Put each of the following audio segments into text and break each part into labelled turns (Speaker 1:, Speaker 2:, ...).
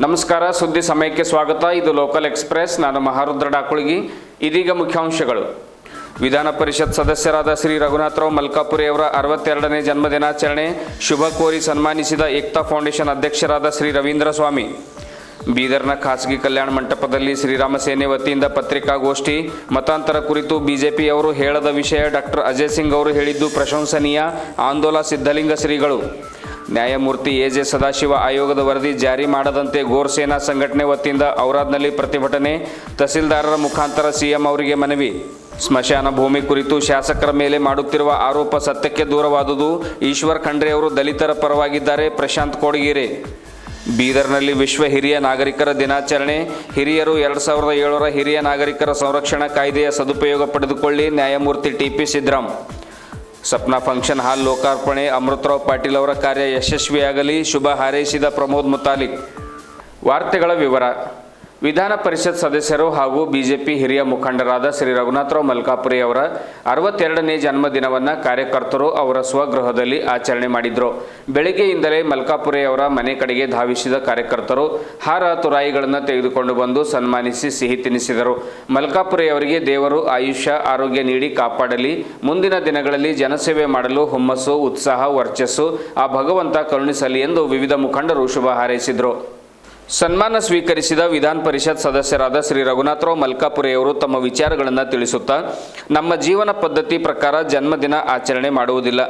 Speaker 1: ನಮಸ್ಕಾರ, ಸುದ್ದಿ ಸಮಯಕ್ಕೆ ಸ್ವಾಗತ. ಇದು ಲೋಕಲ್ ಎಕ್ಸ್‌ಪ್ರೆಸ್. ನಾನು ಮಹಾರುದ್ರ ಡಾಕುಳಗಿ. ಇದೀಗ ಮುಖ್ಯಾಂಶಗಳು. ವಿಧಾನ ಪರಿಷತ್ ಸದಸ್ಯರಾದ ಶ್ರೀ ರಘುನಾಥರಾವ್ ಮಲ್ಕಾಪುರಿ ಅವರ 62ನೇ ಜನ್ಮದಿನಾಚರಣೆ ಶುಭ ಕೋರಿ ಸನ್ಮಾನಿಸಿದ ಏಕ್ತಾ ಫೌಂಡೇಶನ್ ಅಧ್ಯಕ್ಷರಾದ ಶ್ರೀ ರವೀಂದ್ರ ಸ್ವಾಮಿ. ಬೀದರ್ನ ಖಾಸಗಿ ಕಲ್ಯಾಣ ಮಂಟಪದಲ್ಲಿ ಶ್ರೀರಾಮ ಸೇನೆ ವತಿಯಿಂದ ಪತ್ರಿಕಾಗೋಷ್ಠಿ. ಮತಾಂತರ ಕುರಿತು ಬಿಜೆಪಿಯವರು ಹೇಳದ ವಿಷಯ ಡಾಕ್ಟರ್ ಅಜಯ್ ಸಿಂಗ್ ಅವರು ಹೇಳಿದ್ದು ಪ್ರಶಂಸನೀಯ. ಆಂದೋಲ ಸಿದ್ಧಲಿಂಗ ಶ್ರೀಗಳು. ನ್ಯಾಯಮೂರ್ತಿ ಎಜೆ ಸದಾಶಿವ ಆಯೋಗದ ವರದಿ ಜಾರಿ ಮಾಡದಂತೆ ಗೋರ್ಸೇನಾ ಸಂಘಟನೆ ವತಿಯಿಂದ ಔರಾದ್ನಲ್ಲಿ ಪ್ರತಿಭಟನೆ. ತಹಸೀಲ್ದಾರರ ಮುಖಾಂತರ ಸಿಎಂ ಅವರಿಗೆ ಮನವಿ. ಸ್ಮಶಾನ ಭೂಮಿ ಕುರಿತು ಶಾಸಕರ ಮೇಲೆ ಮಾಡುತ್ತಿರುವ ಆರೋಪ ಸತ್ಯಕ್ಕೆ ದೂರವಾದುದು. ಈಶ್ವರ್ ಖಂಡ್ರೆ ಅವರು ದಲಿತರ ಪರವಾಗಿದ್ದಾರೆ. ಪ್ರಶಾಂತ್ ಕೋಡಗೇರೆ. ಬೀದರ್ನಲ್ಲಿ ವಿಶ್ವ ಹಿರಿಯ ನಾಗರಿಕರ ದಿನಾಚರಣೆ. ಹಿರಿಯರು 2007ರ ಹಿರಿಯ ನಾಗರಿಕರ ಸಂರಕ್ಷಣಾ ಕಾಯ್ದೆಯ ಸದುಪಯೋಗ ಪಡೆದುಕೊಳ್ಳಿ. ನ್ಯಾಯಮೂರ್ತಿ TP Sidram. Sapna function hall ಲೋಕಾರ್ಪಣೆ. ಅಮೃತರಾವ್ ಪಾಟೀಲ್ ಅವರ ಕಾರ್ಯ ಯಶಸ್ವಿಯಾಗಲಿ. ಶುಭ ಹಾರೈಸಿದ ಪ್ರಮೋದ್ ಮುತಾಲಿಕ್. ವಾರ್ತೆಗಳ ವಿವರ. ವಿಧಾನ ಪರಿಷತ್ ಸದಸ್ಯರು ಹಾಗೂ ಬಿಜೆಪಿ ಹಿರಿಯ ಮುಖಂಡರಾದ ಶ್ರೀ ರಘುನಾಥರಾವ್ ಮಲ್ಕಾಪುರಿ ಅವರ 62ನೇ ಜನ್ಮದಿನವನ್ನು ಕಾರ್ಯಕರ್ತರು ಅವರ ಸ್ವಗೃಹದಲ್ಲಿ ಆಚರಣೆ ಮಾಡಿದರು. ಬೆಳಗ್ಗೆಯಿಂದಲೇ ಮಲ್ಕಾಪುರಿ ಅವರ ಮನೆ ಕಡೆಗೆ ಧಾವಿಸಿದ ಕಾರ್ಯಕರ್ತರು ಹಾರ ತುರಾಯಿಗಳನ್ನು ತೆಗೆದುಕೊಂಡು ಬಂದು ಸನ್ಮಾನಿಸಿ ಸಿಹಿ ತಿನ್ನಿಸಿದರು. ಮಲ್ಕಾಪುರಿ ಅವರಿಗೆ ದೇವರು ಆಯುಷ್ಯ ಆರೋಗ್ಯ ನೀಡಿ ಕಾಪಾಡಲಿ. ಮುಂದಿನ ದಿನಗಳಲ್ಲಿ ಜನಸೇವೆ ಮಾಡಲು ಹುಮ್ಮಸ್ಸು, ಉತ್ಸಾಹ, ವರ್ಚಸ್ಸು ಆ ಭಗವಂತ ಕರುಣಿಸಲಿ ಎಂದು ವಿವಿಧ ಮುಖಂಡರು ಶುಭ ಹಾರೈಸಿದರು. ಸನ್ಮಾನ ಸ್ವೀಕರಿಸಿದ ವಿಧಾನ ಪರಿಷತ್ ಸದಸ್ಯರಾದ ಶ್ರೀ ರಘುನಾಥರಾವ್ ಮಲ್ಕಾಪುರಿ ಅವರು ತಮ್ಮ ವಿಚಾರಗಳನ್ನು ತಿಳಿಸುತ್ತಾ, ನಮ್ಮ ಜೀವನ ಪದ್ಧತಿ ಪ್ರಕಾರ ಜನ್ಮದಿನ ಆಚರಣೆ ಮಾಡುವುದಿಲ್ಲ.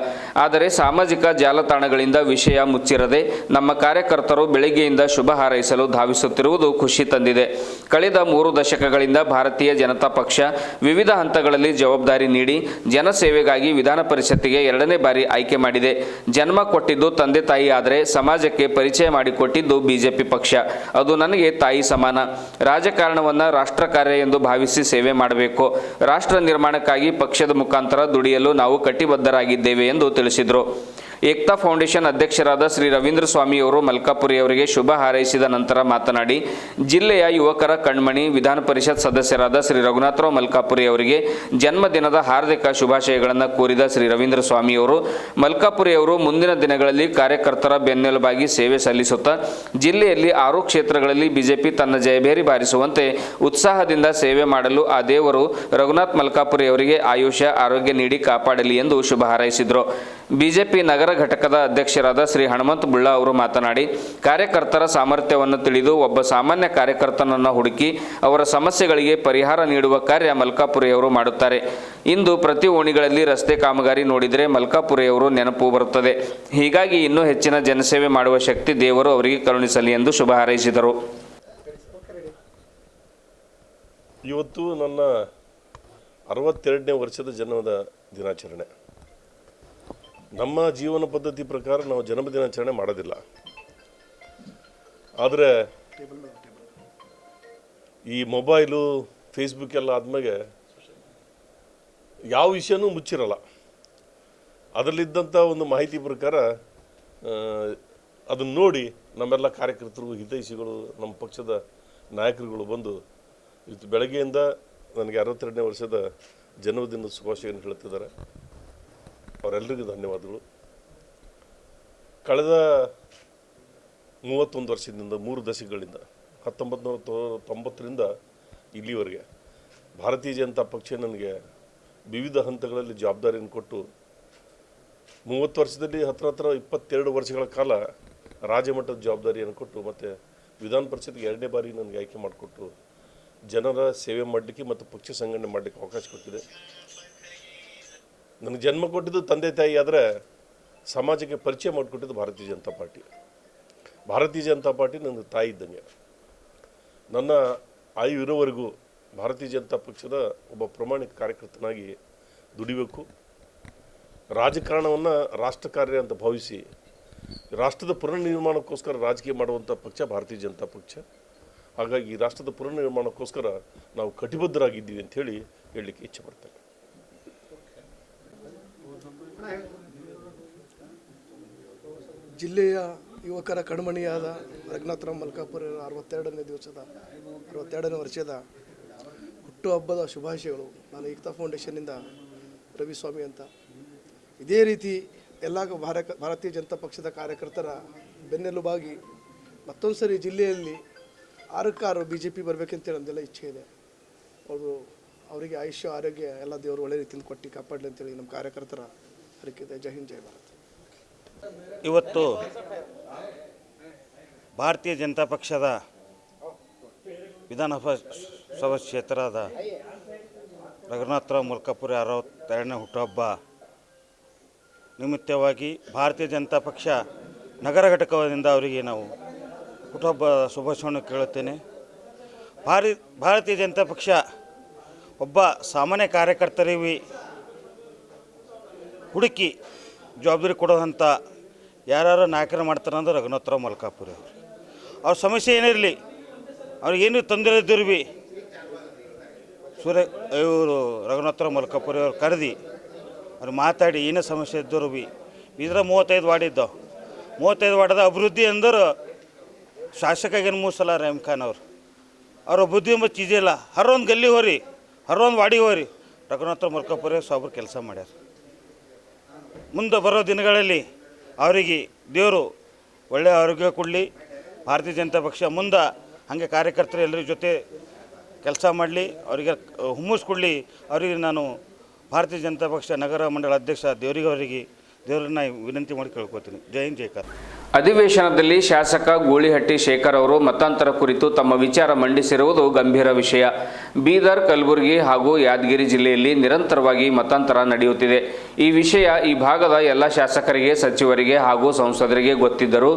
Speaker 1: ಆದರೆ ಸಾಮಾಜಿಕ ಜಾಲತಾಣಗಳಿಂದ ವಿಷಯ ಮುಚ್ಚಿರದೆ ನಮ್ಮ ಕಾರ್ಯಕರ್ತರು ಬೆಳಗ್ಗೆಯಿಂದ ಶುಭ ಹಾರೈಸಲು ಧಾವಿಸುತ್ತಿರುವುದು ಖುಷಿ ತಂದಿದೆ. ಕಳೆದ 3 ದಶಕಗಳಿಂದ ಭಾರತೀಯ ಜನತಾ ಪಕ್ಷ ವಿವಿಧ ಹಂತಗಳಲ್ಲಿ ಜವಾಬ್ದಾರಿ ನೀಡಿ ಜನಸೇವೆಗಾಗಿ ವಿಧಾನ ಪರಿಷತ್ತಿಗೆ 2ನೇ ಬಾರಿ ಆಯ್ಕೆ ಮಾಡಿದೆ. ಜನ್ಮ ಕೊಟ್ಟಿದ್ದು ತಂದೆ ತಾಯಿ ಆದರೆ ಸಮಾಜಕ್ಕೆ ಪರಿಚಯ ಮಾಡಿಕೊಟ್ಟಿದ್ದು ಬಿಜೆಪಿ ಪಕ್ಷ. ಅದು ನನಗೆ ತಾಯಿ ಸಮಾನ. ರಾಜಕಾರಣವನ್ನು ರಾಷ್ಟ್ರ ಕಾರ್ಯ ಎಂದು ಭಾವಿಸಿ ಸೇವೆ ಮಾಡಬೇಕು. ರಾಷ್ಟ್ರ ನಿರ್ಮಾಣಕ್ಕಾಗಿ ಪಕ್ಷದ ಮುಖಾಂತರ ದುಡಿಯಲು ನಾವು ಕಟಿಬದ್ಧರಾಗಿದ್ದೇವೆ ಎಂದು ತಿಳಿಸಿದರು. ಏಕ್ತಾ ಫೌಂಡೇಶನ್ ಅಧ್ಯಕ್ಷರಾದ ಶ್ರೀ ರವೀಂದ್ರ ಸ್ವಾಮಿ ಅವರು ಮಲ್ಕಾಪುರಿ ಅವರಿಗೆ ಶುಭ ಹಾರೈಸಿದ ನಂತರ ಮಾತನಾಡಿ, ಜಿಲ್ಲೆಯ ಯುವಕರ ಕಣ್ಮಣಿ ವಿಧಾನ ಪರಿಷತ್ ಸದಸ್ಯರಾದ ಶ್ರೀ ರಘುನಾಥರಾವ್ ಮಲ್ಕಾಪುರಿ ಅವರಿಗೆ ಜನ್ಮದಿನದ ಹಾರ್ದಿಕ ಶುಭಾಶಯಗಳನ್ನು ಕೋರಿದ ಶ್ರೀ ರವೀಂದ್ರ ಸ್ವಾಮಿ ಅವರು, ಮಲ್ಕಾಪುರಿ ಅವರು ಮುಂದಿನ ದಿನಗಳಲ್ಲಿ ಕಾರ್ಯಕರ್ತರ ಬೆನ್ನೆಲುಬಾಗಿ ಸೇವೆ ಸಲ್ಲಿಸುತ್ತಾ ಜಿಲ್ಲೆಯಲ್ಲಿ 6 ಕ್ಷೇತ್ರಗಳಲ್ಲಿ ಬಿಜೆಪಿ ತನ್ನ ಜಯಭೇರಿ ಬಾರಿಸುವಂತೆ ಉತ್ಸಾಹದಿಂದ ಸೇವೆ ಮಾಡಲು ಆ ದೇವರು ರಘುನಾಥ್ ಮಲ್ಕಾಪುರಿ ಅವರಿಗೆ ಆಯುಷ್ಯ ಆರೋಗ್ಯ ನೀಡಿ ಕಾಪಾಡಲಿ ಎಂದು ಶುಭ ಹಾರೈಸಿದರು. ಬಿಜೆಪಿ ನಗರ ಘಟಕದ ಅಧ್ಯಕ್ಷರಾದ ಶ್ರೀ ಹನುಮಂತ ಬುಳ್ಳ ಅವರು ಮಾತನಾಡಿ, ಕಾರ್ಯಕರ್ತರ ಸಾಮರ್ಥ್ಯವನ್ನು ತಿಳಿದು ಒಬ್ಬ ಸಾಮಾನ್ಯ ಕಾರ್ಯಕರ್ತನನ್ನು ಹುಡುಕಿ ಅವರ ಸಮಸ್ಯೆಗಳಿಗೆ ಪರಿಹಾರ ನೀಡುವ ಕಾರ್ಯ ಮಲ್ಕಾಪುರಿ ಅವರು ಮಾಡುತ್ತಾರೆ. ಇಂದು ಪ್ರತಿ ಓಣಿಗಳಲ್ಲಿ ರಸ್ತೆ ಕಾಮಗಾರಿ ನೋಡಿದರೆ ಮಲ್ಕಾಪುರಿ ಅವರು ನೆನಪು ಬರುತ್ತದೆ. ಹೀಗಾಗಿ ಇನ್ನೂ ಹೆಚ್ಚಿನ ಜನಸೇವೆ ಮಾಡುವ ಶಕ್ತಿ ದೇವರು ಅವರಿಗೆ ಕರುಣಿಸಲಿ ಎಂದು ಶುಭ ಹಾರೈಸಿದರು.
Speaker 2: ಇವತ್ತು ನನ್ನ 62ನೇ ವರ್ಷದ ಜನ್ಮದ ದಿನಾಚರಣೆ. ನಮ್ಮ ಜೀವನ ಪದ್ಧತಿ ಪ್ರಕಾರ ನಾವು ಜನ್ಮದಿನಾಚರಣೆ ಮಾಡೋದಿಲ್ಲ. ಆದರೆ ಈ ಮೊಬೈಲು, ಫೇಸ್ಬುಕ್ ಎಲ್ಲ ಆದ್ಮೇಲೆ ಯಾವ ವಿಷಯನೂ ಮುಚ್ಚಿರಲ್ಲ. ಅದರಲ್ಲಿದ್ದಂಥ ಒಂದು ಮಾಹಿತಿ ಪ್ರಕಾರ ಅದನ್ನು ನೋಡಿ ನಮ್ಮೆಲ್ಲ ಕಾರ್ಯಕರ್ತರು, ಹಿತೈಷಿಗಳು, ನಮ್ಮ ಪಕ್ಷದ ನಾಯಕರುಗಳು ಬಂದು ಇವತ್ತು ಬೆಳಗ್ಗೆಯಿಂದ ನನಗೆ 62ನೇ ವರ್ಷದ ಜನ್ಮದಿನದ ಶುಭಾಶಯವನ್ನು ಹೇಳ್ತಿದ್ದಾರೆ. ಅವರೆಲ್ಲರಿಗೂ ಧನ್ಯವಾದಗಳು. ಕಳೆದ 31 ವರ್ಷದಿಂದ 3 ದಶಕಗಳಿಂದ 1990ರಿಂದ ಇಲ್ಲಿವರೆಗೆ ಭಾರತೀಯ ಜನತಾ ಪಕ್ಷ ನನಗೆ ವಿವಿಧ ಹಂತಗಳಲ್ಲಿ ಜವಾಬ್ದಾರಿಯನ್ನು ಕೊಟ್ಟು 30 ವರ್ಷದಲ್ಲಿ ಹತ್ರ 22 ವರ್ಷಗಳ ಕಾಲ ರಾಜ್ಯಮಟ್ಟದ ಜವಾಬ್ದಾರಿಯನ್ನು ಕೊಟ್ಟು ಮತ್ತು ವಿಧಾನ ಪರಿಷತ್ಗೆ 2ನೇ ಬಾರಿ ನನಗೆ ಆಯ್ಕೆ ಮಾಡಿಕೊಟ್ಟು ಜನರ ಸೇವೆ ಮಾಡಲಿಕ್ಕೆ ಮತ್ತು ಪಕ್ಷ ಸಂಘಟನೆ ಮಾಡಲಿಕ್ಕೆ ಅವಕಾಶ ಕೊಟ್ಟಿದೆ. ನನಗೆ ಜನ್ಮ ಕೊಟ್ಟಿದ್ದು ತಂದೆ ತಾಯಿ, ಆದರೆ ಸಮಾಜಕ್ಕೆ ಪರಿಚಯ ಮಾಡಿಕೊಟ್ಟಿದ್ದು ಭಾರತೀಯ ಜನತಾ ಪಾರ್ಟಿ. ಭಾರತೀಯ ಜನತಾ ಪಾರ್ಟಿ ನನ್ನ ತಾಯಿ ಇದ್ದಂಗೆ. ನನ್ನ ಆಯು ಇರೋವರೆಗೂ ಭಾರತೀಯ ಜನತಾ ಪಕ್ಷದ ಒಬ್ಬ ಪ್ರಾಮಾಣಿಕ ಕಾರ್ಯಕರ್ತನಾಗಿ ದುಡಿಬೇಕು. ರಾಜಕಾರಣವನ್ನು ರಾಷ್ಟ್ರ ಕಾರ್ಯ ಅಂತ ಭಾವಿಸಿ ರಾಷ್ಟ್ರದ ಪುನರ್ನಿರ್ಮಾಣಕ್ಕೋಸ್ಕರ ರಾಜಕೀಯ ಮಾಡುವಂಥ ಪಕ್ಷ ಭಾರತೀಯ ಜನತಾ ಪಕ್ಷ. ಹಾಗಾಗಿ ರಾಷ್ಟ್ರದ ಪುನರ್ನಿರ್ಮಾಣಕ್ಕೋಸ್ಕರ ನಾವು ಕಟಿಬದ್ಧರಾಗಿದ್ದೀವಿ ಅಂಥೇಳಿ ಹೇಳಲಿಕ್ಕೆ ಇಚ್ಛೆ ಪಡ್ತೇನೆ.
Speaker 3: ಜಿಲ್ಲೆಯ ಯುವಕರ ಕಣ್ಮಣಿಯಾದ ರಘುನಾಥರಾವ್ ಮಲ್ಕಾಪುರಿ 62ನೇ ವರ್ಷದ ಹುಟ್ಟುಹಬ್ಬದ ಶುಭಾಶಯಗಳು. ನಾನು ಏಕ್ತಾ ಫೌಂಡೇಶನ್ನಿಂದ ರವಿಸ್ವಾಮಿ ಅಂತ. ಇದೇ ರೀತಿ ಎಲ್ಲ ಭಾರತೀಯ ಜನತಾ ಪಕ್ಷದ ಕಾರ್ಯಕರ್ತರ ಬೆನ್ನೆಲುಬಾಗಿ ಮತ್ತೊಂದು ಸರಿ ಜಿಲ್ಲೆಯಲ್ಲಿ 6 ಬಿ ಜೆ ಪಿ ಬರಬೇಕಂತೇಳಿ ನಮ್ಮದೆಲ್ಲ ಇಚ್ಛೆ ಇದೆ. ಅವರಿಗೆ ಆಯುಷ್ಯ ಆರೋಗ್ಯ ಎಲ್ಲ ದೇವರು ಒಳ್ಳೆ ರೀತಿಯಿಂದ ಕೊಟ್ಟು ಕಾಪಾಡಲಿ ಅಂತೇಳಿ ನಮ್ಮ ಕಾರ್ಯಕರ್ತರ ಹರಕೆ ಇದೆ. ಜೈ ಹಿಂದ್ ಜೈ ಭಾರತ್.
Speaker 4: ಇವತ್ತು ಭಾರತೀಯ ಜನತಾ ಪಕ್ಷದ ವಿಧಾನಸಭಾ ಕ್ಷೇತ್ರದ ರಘುನಾಥರಾವ್ ಮಲ್ಕಾಪುರೆ 62ನೇ ಹುಟ್ಟುಹಬ್ಬ ನಿಮಿತ್ತವಾಗಿ ಭಾರತೀಯ ಜನತಾ ಪಕ್ಷ ನಗರ ಘಟಕದಿಂದ ಅವರಿಗೆ ನಾವು ಹುಟ್ಟುಹಬ್ಬ ಶುಭಾಶಯವನ್ನು ಕೇಳುತ್ತೇನೆ. ಭಾರತೀಯ ಜನತಾ ಪಕ್ಷ ಒಬ್ಬ ಸಾಮಾನ್ಯ ಕಾರ್ಯಕರ್ತರಿಗೆ ಹುಡುಕಿ ಜವಾಬ್ದಾರಿ ಕೊಡೋದಂಥ ಯಾರು ನಾಯಕರು ಮಾಡ್ತಾರೆ ಅಂದ್ರೆ ರಘುನಾಥರಾವ್ ಮಲ್ಕಾಪುರೆ ಅವರು. ಅವ್ರ ಸಮಸ್ಯೆ ಏನಿರಲಿ, ಅವ್ರಿಗೇನು ತೊಂದರೆ ಇದ್ದರೂ ಭೀ ಇವರು ರಘುನಾಥರಾವ್ ಮಲ್ಕಾಪುರೆ ಅವ್ರು ಕರೆದು ಅವ್ರು ಮಾತಾಡಿ ಏನೇ ಸಮಸ್ಯೆ ಇದ್ದರೂ ಭೀ ಇದರ 35 ವಾರ್ಡ್ ಇದ್ದಾವೆ. 35 ವಾರ್ಡದ ಅಭಿವೃದ್ಧಿ ಅಂದ್ರೆ ಶಾಸಕಾಗೇನು 3 ಸಲ ರಹೀಮ್ ಖಾನ್ ಅವ್ರ ಬುದ್ಧಿ ಎಂಬ ಚೀಜೇ ಇಲ್ಲ. ಹರೊಂದು ಗಲ್ಲಿ ಹೋರಿ, ಹರೊಂದು ವಾಡಿಗೆ ಹೋರಿ, ರಘುನಾಥರಾವ್ ಮಲ್ಕಾಪುರೆ ಸಾಬ್ರು ಕೆಲಸ ಮಾಡ್ಯಾರ. ಮುಂದೆ ಬರೋ ದಿನಗಳಲ್ಲಿ ಅವರಿಗೆ ದೇವರು ಒಳ್ಳೆಯ ಆರೋಗ್ಯ ಕೊಡಲಿ. ಭಾರತೀಯ ಜನತಾ ಪಕ್ಷ ಮುಂದೆ ಹಾಗೆ ಕಾರ್ಯಕರ್ತರು ಎಲ್ಲರ ಜೊತೆ ಕೆಲಸ ಮಾಡಲಿ, ಅವರಿಗೆ ಹುಮ್ಮಸ್ ಕೊಡಲಿ. ಅವರಿಗೆ ನಾನು ಭಾರತೀಯ ಜನತಾ ಪಕ್ಷ ನಗರ ಮಂಡಳ ಅಧ್ಯಕ್ಷ ದೇವರನ್ನ ವಿನಂತಿ ಮಾಡಿ ಕೇಳ್ಕೊತೀನಿ. ಜೈ ಹಿಂದ್ ಜೈ ಕರ್ನಾಟಕ.
Speaker 1: ಅಧಿವೇಶನದಲ್ಲಿ ಶಾಸಕ ಗೂಳಿಹಟ್ಟಿ ಶೇಖರ್ ಅವರು ಮತಾಂತರ ಕುರಿತು ತಮ್ಮ ವಿಚಾರ ಮಂಡಿಸಿರುವುದು ಗಂಭೀರ ವಿಷಯ. ಬೀದರ್, ಕಲಬುರಗಿ ಹಾಗೂ ಯಾದಗಿರಿ ಜಿಲ್ಲೆಯಲ್ಲಿ ನಿರಂತರವಾಗಿ ಮತಾಂತರ ನಡೆಯುತ್ತಿದೆ. ಈ ವಿಷಯ ಈ ಭಾಗದ ಎಲ್ಲ ಶಾಸಕರಿಗೆ, ಸಚಿವರಿಗೆ ಹಾಗೂ ಸಂಸದರಿಗೆ ಗೊತ್ತಿದ್ದರೂ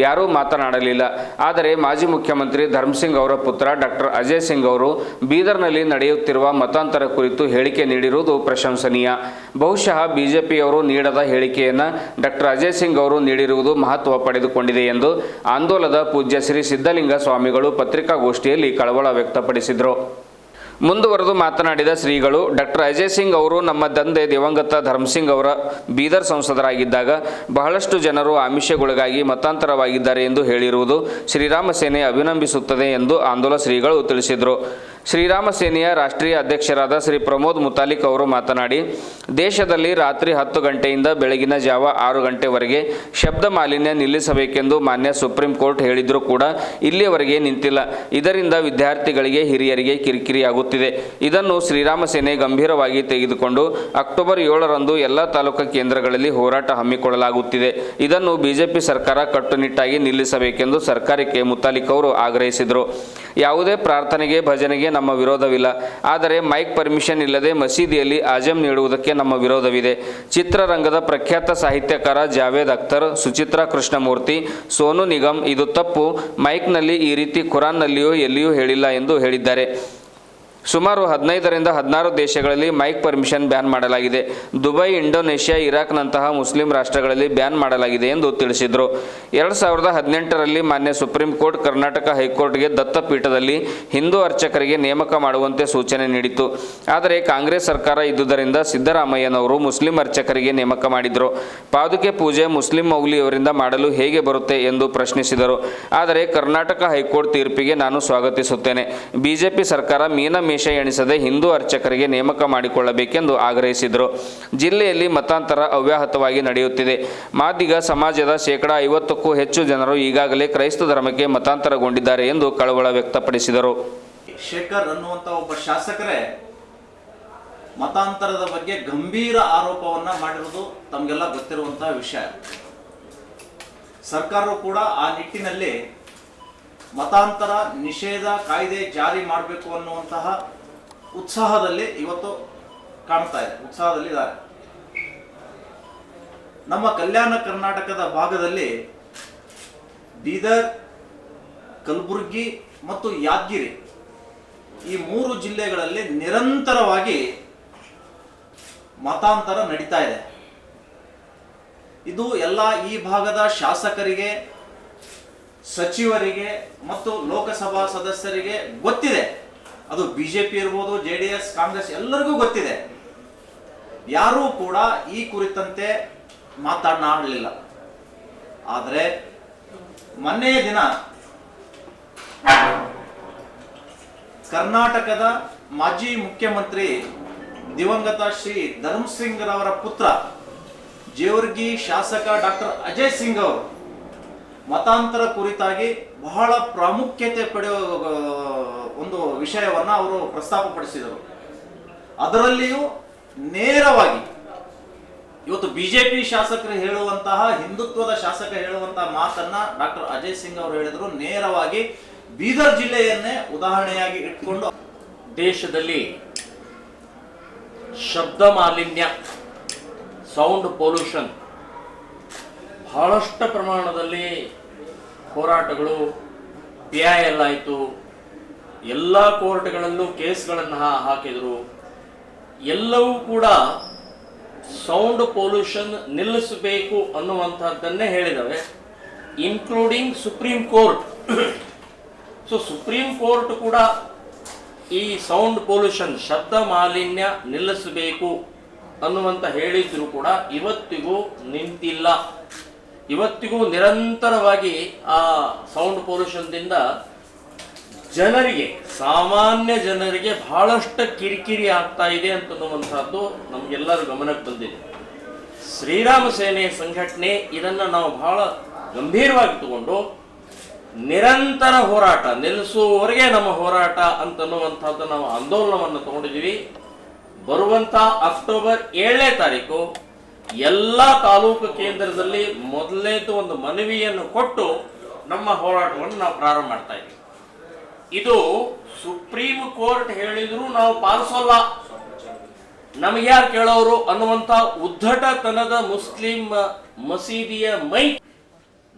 Speaker 1: ಯಾರೂ ಮಾತನಾಡಲಿಲ್ಲ. ಆದರೆ ಮಾಜಿ ಮುಖ್ಯಮಂತ್ರಿ ಧರ್ಮಸಿಂಗ್ ಅವರ ಪುತ್ರ ಡಾಕ್ಟರ್ ಅಜಯ್ ಸಿಂಗ್ ಅವರು ಬೀದರ್ನಲ್ಲಿ ನಡೆಯುತ್ತಿರುವ ಮತಾಂತರ ಕುರಿತು ಹೇಳಿಕೆ ನೀಡಿರುವುದು ಪ್ರಶಂಸನೀಯ. ಬಹುಶಃ ಬಿಜೆಪಿಯವರು ನೀಡದ ಹೇಳಿಕೆಯನ್ನು ಡಾಕ್ಟರ್ ಅಜಯ್ ಸಿಂಗ್ ಅವರು ನೀಡಿರುವುದು ಮಹತ್ವ ಪಡೆದುಕೊಂಡಿದೆ ಎಂದು ಆಂದೋಲನದ ಪೂಜ್ಯ ಶ್ರೀ ಸಿದ್ಧಲಿಂಗ ಸ್ವಾಮಿಗಳು ಪತ್ರಿಕಾಗೋಷ್ಠಿಯಲ್ಲಿ ಕಳವಳ ವ್ಯಕ್ತಪಡಿಸಿದರು. ಮುಂದುವರೆದು ಮಾತನಾಡಿದ ಶ್ರೀಗಳು, ಡಾಕ್ಟರ್ ಅಜಯ್ ಸಿಂಗ್ ಅವರು ನಮ್ಮ ತಂದೆ ದಿವಂಗತ ಧರ್ಮಸಿಂಗ್ ಅವರ ಬೀದರ್ ಸಂಸದರಾಗಿದ್ದಾಗ ಬಹಳಷ್ಟು ಜನರು ಆಮಿಷಗೊಳಗಾಗಿ ಮತಾಂತರವಾಗಿದ್ದಾರೆ ಎಂದು ಹೇಳಿರುವುದು ಶ್ರೀರಾಮ ಸೇನೆ ಅಭಿನಂದಿಸುತ್ತದೆ ಎಂದು ಆಂದೋಲನ ಶ್ರೀಗಳು ತಿಳಿಸಿದರು. ಶ್ರೀರಾಮ ಸೇನೆಯ ರಾಷ್ಟ್ರೀಯ ಅಧ್ಯಕ್ಷರಾದ ಶ್ರೀ ಪ್ರಮೋದ್ ಮುತಾಲಿಕ್ ಅವರು ಮಾತನಾಡಿ, ದೇಶದಲ್ಲಿ ರಾತ್ರಿ 10 ಗಂಟೆಯಿಂದ ಬೆಳಗಿನ ಜಾವ 6 ಗಂಟೆವರೆಗೆ ಶಬ್ದ ಮಾಲಿನ್ಯ ನಿಲ್ಲಿಸಬೇಕೆಂದು ಮಾನ್ಯ ಸುಪ್ರೀಂ ಕೋರ್ಟ್ ಹೇಳಿದರೂ ಕೂಡ ಇಲ್ಲಿಯವರೆಗೆ ನಿಂತಿಲ್ಲ. ಇದರಿಂದ ವಿದ್ಯಾರ್ಥಿಗಳಿಗೆ, ಹಿರಿಯರಿಗೆ ಕಿರಿಕಿರಿಯಾಗುತ್ತಿದೆ. ಇದನ್ನು ಶ್ರೀರಾಮ ಸೇನೆ ಗಂಭೀರವಾಗಿ ತೆಗೆದುಕೊಂಡು ಅಕ್ಟೋಬರ್ 7ರಂದು ಎಲ್ಲ ತಾಲೂಕು ಕೇಂದ್ರಗಳಲ್ಲಿ ಹೋರಾಟ ಹಮ್ಮಿಕೊಳ್ಳಲಾಗುತ್ತಿದೆ. ಇದನ್ನು ಬಿಜೆಪಿ ಸರ್ಕಾರ ಕಟ್ಟುನಿಟ್ಟಾಗಿ ನಿಲ್ಲಿಸಬೇಕೆಂದು ಸರ್ಕಾರಕ್ಕೆ ಮುತಾಲಿಕ್ ಅವರು ಆಗ್ರಹಿಸಿದರು. ಯಾವುದೇ ಪ್ರಾರ್ಥನೆಗೆ, ಭಜನೆಗೆ ನಮ್ಮ ವಿರೋಧವಿಲ್ಲ. ಆದರೆ ಮೈಕ್ ಪರ್ಮಿಷನ್ ಇಲ್ಲದೆ ಮಸೀದಿಯಲ್ಲಿ ಆಜಮ್ ನೀಡುವುದಕ್ಕೆ ನಮ್ಮ ವಿರೋಧವಿದೆ. ಚಿತ್ರರಂಗದ ಪ್ರಖ್ಯಾತ ಸಾಹಿತ್ಯಕಾರ ಜಾವೇದ್ ಅಖ್ತರ್, ಸುಚಿತ್ರಾ ಕೃಷ್ಣಮೂರ್ತಿ, ಸೋನು ನಿಗಮ್ ಇದು ತಪ್ಪು. ಮೈಕ್ನಲ್ಲಿ ಈ ರೀತಿ ಕುರಾನ್ನಲ್ಲಿಯೂ ಎಲ್ಲಿಯೂ ಹೇಳಿಲ್ಲ ಎಂದು ಹೇಳಿದ್ದಾರೆ. ಸುಮಾರು 15ರಿಂದ 16 ದೇಶಗಳಲ್ಲಿ ಮೈಕ್ ಪರ್ಮಿಷನ್ ಬ್ಯಾನ್ ಮಾಡಲಾಗಿದೆ. ದುಬೈ, ಇಂಡೋನೇಷ್ಯಾ, ಇರಾಕ್ನಂತಹ ಮುಸ್ಲಿಂ ರಾಷ್ಟ್ರಗಳಲ್ಲಿ ಬ್ಯಾನ್ ಮಾಡಲಾಗಿದೆ ಎಂದು ತಿಳಿಸಿದರು. 2018ರಲ್ಲಿ ಮಾನ್ಯ ಸುಪ್ರೀಂ ಕೋರ್ಟ್ ಕರ್ನಾಟಕ ಹೈಕೋರ್ಟ್ಗೆ ದತ್ತಪೀಠದಲ್ಲಿ ಹಿಂದೂ ಅರ್ಚಕರಿಗೆ ನೇಮಕ ಮಾಡುವಂತೆ ಸೂಚನೆ ನೀಡಿತು. ಆದರೆ ಕಾಂಗ್ರೆಸ್ ಸರ್ಕಾರ ಇದ್ದುದರಿಂದ ಸಿದ್ದರಾಮಯ್ಯನವರು ಮುಸ್ಲಿಂ ಅರ್ಚಕರಿಗೆ ನೇಮಕ ಮಾಡಿದರು. ಪಾದುಕೆ ಪೂಜೆ ಮುಸ್ಲಿಂ ಮೌಲ್ಯವರಿಂದ ಮಾಡಲು ಹೇಗೆ ಬರುತ್ತೆ ಎಂದು ಪ್ರಶ್ನಿಸಿದರು. ಆದರೆ ಕರ್ನಾಟಕ ಹೈಕೋರ್ಟ್ ತೀರ್ಪಿಗೆ ನಾನು ಸ್ವಾಗತಿಸುತ್ತೇನೆ. ಬಿಜೆಪಿ ಸರ್ಕಾರ ಮೀನ ಎಣಿಸದೆ ಹಿಂದೂ ಅರ್ಚಕರಿಗೆ ನೇಮಕ ಮಾಡಿಕೊಳ್ಳಬೇಕೆಂದು ಆಗ್ರಹಿಸಿದರು. ಜಿಲ್ಲೆಯಲ್ಲಿ ಮತಾಂತರ ಅವ್ಯಾಹತವಾಗಿ ನಡೆಯುತ್ತಿದೆ. ಮಾದಿಗ ಸಮಾಜದ 50%ಕ್ಕೂ ಹೆಚ್ಚು ಜನರು ಈಗಾಗಲೇ ಕ್ರೈಸ್ತ ಧರ್ಮಕ್ಕೆ ಮತಾಂತರಗೊಂಡಿದ್ದಾರೆ ಎಂದು ಕಳವಳ ವ್ಯಕ್ತಪಡಿಸಿದರು.
Speaker 5: ಶೇಖರ್ ಅನ್ನುವಂಥ ಒಬ್ಬ ಶಾಸಕರೇ ಮತಾಂತರದ ಬಗ್ಗೆ ಗಂಭೀರ ಆರೋಪವನ್ನ ಮಾಡಿರುವುದು ತಮಗೆಲ್ಲ ಗೊತ್ತಿರುವಂತಹ ವಿಷಯ. ಸರ್ಕಾರವು ಕೂಡ ಆ ನಿಟ್ಟಿನಲ್ಲಿ ಮತಾಂತರ ನಿಷೇಧ ಕಾಯ್ದೆ ಜಾರಿ ಮಾಡಬೇಕು ಅನ್ನುವಂತಹ ಉತ್ಸಾಹದಲ್ಲಿ ಇವತ್ತು ಕಾಣ್ತಾ ಇದೆ, ಉತ್ಸಾಹದಲ್ಲಿದ್ದಾರೆ. ನಮ್ಮ ಕಲ್ಯಾಣ ಕರ್ನಾಟಕದ ಭಾಗದಲ್ಲಿ ಬೀದರ್, ಕಲಬುರಗಿ ಮತ್ತು ಯಾದಗಿರಿ ಈ 3 ಜಿಲ್ಲೆಗಳಲ್ಲಿ ನಿರಂತರವಾಗಿ ಮತಾಂತರ ನಡೀತಾ ಇದೆ. ಇದು ಎಲ್ಲ ಈ ಭಾಗದ ಶಾಸಕರಿಗೆ, ಸಚಿವರಿಗೆ ಮತ್ತು ಲೋಕಸಭಾ ಸದಸ್ಯರಿಗೆ ಗೊತ್ತಿದೆ. ಅದು ಬಿಜೆಪಿ ಇರ್ಬೋದು, ಜೆಡಿಎಸ್, ಕಾಂಗ್ರೆಸ್ ಎಲ್ಲರಿಗೂ ಗೊತ್ತಿದೆ. ಯಾರೂ ಕೂಡ ಈ ಕುರಿತಂತೆ ಮಾತನಾಡಲಿಲ್ಲ. ಆದರೆ ಮೊನ್ನೆಯ ದಿನ ಕರ್ನಾಟಕದ ಮಾಜಿ ಮುಖ್ಯಮಂತ್ರಿ ದಿವಂಗತ ಶ್ರೀ ಧರ್ಮಸಿಂಗ್ ರವರ ಪುತ್ರ ಜೇವರ್ಗಿ ಶಾಸಕ ಡಾಕ್ಟರ್ ಅಜಯ್ ಸಿಂಗ್ ಅವರು ಮತಾಂತರ ಕುರಿತಾಗಿ ಬಹಳ ಪ್ರಾಮುಖ್ಯತೆ ಪಡೆಯುವ ಒಂದು ವಿಷಯವನ್ನ ಅವರು ಪ್ರಸ್ತಾಪಪಡಿಸಿದರು. ಅದರಲ್ಲಿಯೂ ನೇರವಾಗಿ ಇವತ್ತು ಬಿಜೆಪಿ ಶಾಸಕರು ಹೇಳುವಂತಹ, ಹಿಂದುತ್ವದ ಶಾಸಕ ಹೇಳುವಂತಹ ಮಾತನ್ನ ಡಾಕ್ಟರ್ ಅಜಯ್ ಸಿಂಗ್ ಅವರು ಹೇಳಿದರು. ನೇರವಾಗಿ ಬೀದರ್ ಜಿಲ್ಲೆಯನ್ನೇ ಉದಾಹರಣೆಯಾಗಿ ಇಟ್ಕೊಂಡು
Speaker 6: ದೇಶದಲ್ಲಿ ಶಬ್ದ ಮಾಲಿನ್ಯ, ಸೌಂಡ್ ಪೊಲ್ಯೂಷನ್ ಬಹಳಷ್ಟು ಪ್ರಮಾಣದಲ್ಲಿ ಹೋರಾಟಗಳು, PIL ಆಯಿತು, ಎಲ್ಲ ಕೋರ್ಟ್ಗಳಲ್ಲೂ ಕೇಸ್ಗಳನ್ನು ಹಾಕಿದರು. ಎಲ್ಲವೂ ಕೂಡ ಸೌಂಡ್ ಪೊಲ್ಯೂಷನ್ ನಿಲ್ಲಿಸಬೇಕು ಅನ್ನುವಂಥದ್ದನ್ನೇ ಹೇಳಿದವೆ, including supreme court. So supreme court ಕೂಡ ಈ ಸೌಂಡ್ ಪೊಲ್ಯೂಷನ್, ಶಬ್ದ ಮಾಲಿನ್ಯ ನಿಲ್ಲಿಸಬೇಕು ಅನ್ನುವಂತ ಹೇಳಿದ್ರು ಕೂಡ ಇವತ್ತಿಗೂ ನಿಂತಿಲ್ಲ. ಇವತ್ತಿಗೂ ನಿರಂತರವಾಗಿ ಆ ಸೌಂಡ್ ಪೊಲ್ಯೂಷನ್ದಿಂದ ಜನರಿಗೆ, ಸಾಮಾನ್ಯ ಜನರಿಗೆ ಬಹಳಷ್ಟು ಕಿರಿಕಿರಿ ಆಗ್ತಾ ಇದೆ ಅಂತನ್ನುವಂಥದ್ದು ನಮಗೆಲ್ಲರೂ ಗಮನಕ್ಕೆ ಬಂದಿದೆ. ಶ್ರೀರಾಮ ಸೇನೆ ಸಂಘಟನೆ ಇದನ್ನು ನಾವು ಬಹಳ ಗಂಭೀರವಾಗಿ ತಗೊಂಡು ನಿರಂತರ ಹೋರಾಟ, ನಿಲ್ಲಿಸುವವರೆಗೆ ನಮ್ಮ ಹೋರಾಟ ಅಂತನ್ನುವಂಥದ್ದು ನಾವು ಆಂದೋಲನವನ್ನು ತಗೊಂಡಿದ್ದೀವಿ. ಬರುವಂತ ಅಕ್ಟೋಬರ್ 7ನೇ ತಾರೀಕು ಎಲ್ಲ ತಾಲೂಕು ಕೇಂದ್ರದಲ್ಲಿ ಮೊದಲನೇದು ಒಂದು ಮನವಿಯನ್ನು ಕೊಟ್ಟು ನಮ್ಮ ಹೋರಾಟವನ್ನು ನಾವು ಪ್ರಾರಂಭ ಮಾಡ್ತಾ ಇದ್ದೀವಿ. ಇದು ಸುಪ್ರೀಂ ಕೋರ್ಟ್ ಹೇಳಿದ್ರು ನಾವು ಪಾಲಿಸೋಲ್ಲ, ನಮಗೆ ಯಾರು ಕೇಳೋರು ಅನ್ನುವಂಥ ಉದ್ದಟತನದ ಮುಸ್ಲಿಂ ಮಸೀದಿಯ ಮೈಕ್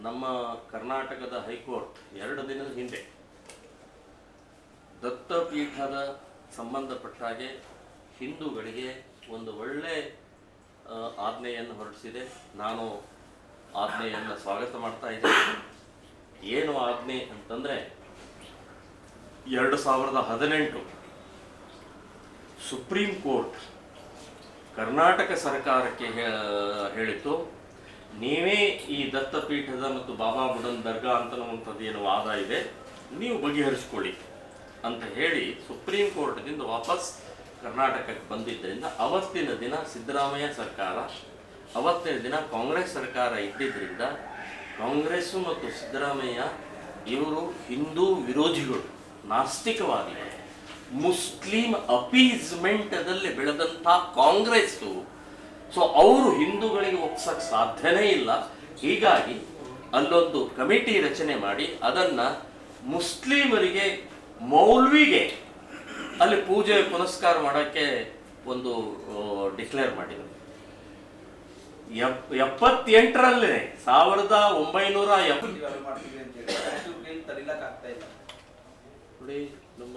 Speaker 6: ನಮ್ಮ ಕರ್ನಾಟಕದ ಹೈಕೋರ್ಟ್ 2 ದಿನದ ಹಿಂದೆ ದತ್ತಪೀಠದ ಸಂಬಂಧಪಟ್ಟ ಹಾಗೆ ಹಿಂದೂಗಳಿಗೆ ಒಂದು ಒಳ್ಳೆ ಆಜ್ಞೆಯನ್ನು ಹೊರಡಿಸಿದೆ. ನಾನು ಆಜ್ಞೆಯನ್ನು ಸ್ವಾಗತ ಮಾಡ್ತಾ ಇದ್ದೇನೆ. ಏನು ಆಜ್ಞೆ ಅಂತಂದ್ರೆ 2018 ಸುಪ್ರೀಂ ಕೋರ್ಟ್ ಕರ್ನಾಟಕ ಸರ್ಕಾರಕ್ಕೆ ಹೇಳಿತ್ತು, ನೀವೇ ಈ ದತ್ತಪೀಠದ ಮತ್ತು ಬಾಬಾ ಬುಡನ್ ದರ್ಗಾ ಅಂತನ್ನುವಂಥದ್ದು ಏನು ವಾದ ಇದೆ ನೀವು ಬಗೆಹರಿಸ್ಕೊಳ್ಳಿ ಅಂತ ಹೇಳಿ ಸುಪ್ರೀಂ ಕೋರ್ಟ್ದಿಂದ ವಾಪಸ್ ಕರ್ನಾಟಕಕ್ಕೆ ಬಂದಿದ್ದರಿಂದ ಅವತ್ತಿನ ದಿನ ಸಿದ್ದರಾಮಯ್ಯ ಸರ್ಕಾರ, ಅವತ್ತಿನ ದಿನ ಕಾಂಗ್ರೆಸ್ ಸರ್ಕಾರ ಇದ್ದಿದ್ದರಿಂದ ಕಾಂಗ್ರೆಸ್ಸು ಮತ್ತು ಸಿದ್ದರಾಮಯ್ಯ ಇವರು ಹಿಂದೂ ವಿರೋಧಿಗಳು, ನಾಸ್ತಿಕವಾದಿಗಳು, ಮುಸ್ಲಿಂ ಅಪೀಸ್ಮೆಂಟದಲ್ಲಿ ಬೆಳೆದಂಥ ಕಾಂಗ್ರೆಸ್ಸು. ಸೊ ಅವರು ಹಿಂದೂಗಳಿಗೆ ಒಪ್ಸಕ್ಕೆ ಸಾಧ್ಯನೇ ಇಲ್ಲ. ಹೀಗಾಗಿ ಅಲ್ಲೊಂದು ಕಮಿಟಿ ರಚನೆ ಮಾಡಿ ಅದನ್ನ ಮುಸ್ಲಿಮರಿಗೆ, ಮೌಲ್ವಿಗೆ ಅಲ್ಲಿ ಪೂಜೆ ಪುನಸ್ಕಾರ ಮಾಡೋಕ್ಕೆ ಒಂದು ಡಿಕ್ಲೇರ್ ಮಾಡಿದರು. 78ರಲ್ಲೇ 1970 ನೋಡಿ, ನಮ್ಮ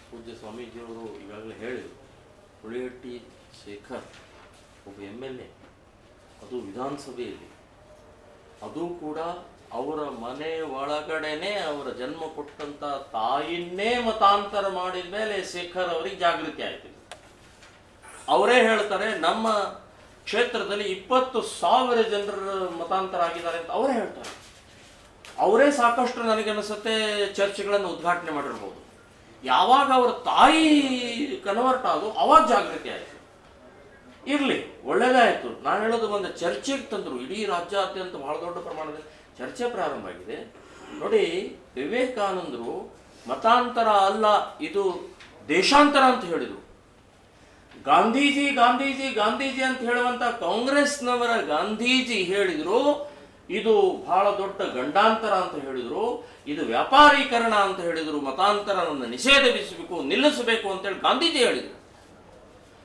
Speaker 6: ಪೂಜ್ಯ ಸ್ವಾಮೀಜಿಯವರು ಈಗಾಗಲೇ ಹೇಳಿದರು, ಹುಳಿಹಟ್ಟಿ ಶೇಖರ್ ಒಬ್ಬ MLA, ಅದು ವಿಧಾನಸಭೆಯಲ್ಲಿ, ಅದು ಕೂಡ ಅವರ ಮನೆ ಒಳಗಡೆನೆ ಅವರ ಜನ್ಮ ಕೊಟ್ಟಂತ ತಾಯಿನ್ನೇ ಮತಾಂತರ ಮಾಡಿದ ಮೇಲೆ ಶೇಖರ್ ಅವರಿಗೆ ಜಾಗೃತಿ ಆಯ್ತು. ಅವರೇ ಹೇಳ್ತಾರೆ, ನಮ್ಮ ಕ್ಷೇತ್ರದಲ್ಲಿ 20,000 ಜನರ ಮತಾಂತರ ಆಗಿದ್ದಾರೆ ಅಂತ ಅವರೇ ಹೇಳ್ತಾರೆ. ಅವರೇ ಸಾಕಷ್ಟು ನನಗನ್ನಿಸುತ್ತೆ ಚರ್ಚ್ಗಳನ್ನು ಉದ್ಘಾಟನೆ ಮಾಡಿರ್ಬೋದು. ಯಾವಾಗ ಅವರ ತಾಯಿ ಕನ್ವರ್ಟ್ ಆದವು ಅವಾಗ ಜಾಗೃತಿ ಆಯಿತು. ಇರಲಿ, ಒಳ್ಳೆಯದೇ ಆಯಿತು. ನಾನು ಹೇಳೋದು, ಒಂದು ಚರ್ಚೆಗೆ ತಂದರು. ಇಡೀ ರಾಜ್ಯಾದ್ಯಂತ ಬಹಳ ದೊಡ್ಡ ಪ್ರಮಾಣದಲ್ಲಿ ಚರ್ಚೆ ಪ್ರಾರಂಭ ಆಗಿದೆ. ನೋಡಿ, ವಿವೇಕಾನಂದರು ಮತಾಂತರ ಅಲ್ಲ, ಇದು ದೇಶಾಂತರ ಅಂತ ಹೇಳಿದರು. ಗಾಂಧೀಜಿ ಗಾಂಧೀಜಿ ಗಾಂಧೀಜಿ ಅಂತ ಹೇಳುವಂತ ಕಾಂಗ್ರೆಸ್ನವರ ಗಾಂಧೀಜಿ ಹೇಳಿದ್ರು ಇದು ಬಹಳ ದೊಡ್ಡ ಗಂಡಾಂತರ ಅಂತ ಹೇಳಿದ್ರು, ಇದು ವ್ಯಾಪಾರೀಕರಣ ಅಂತ ಹೇಳಿದ್ರು, ಮತಾಂತರವನ್ನು ನಿಷೇಧಿಸಬೇಕು, ನಿಲ್ಲಿಸಬೇಕು ಅಂತೇಳಿ ಗಾಂಧೀಜಿ ಹೇಳಿದರು.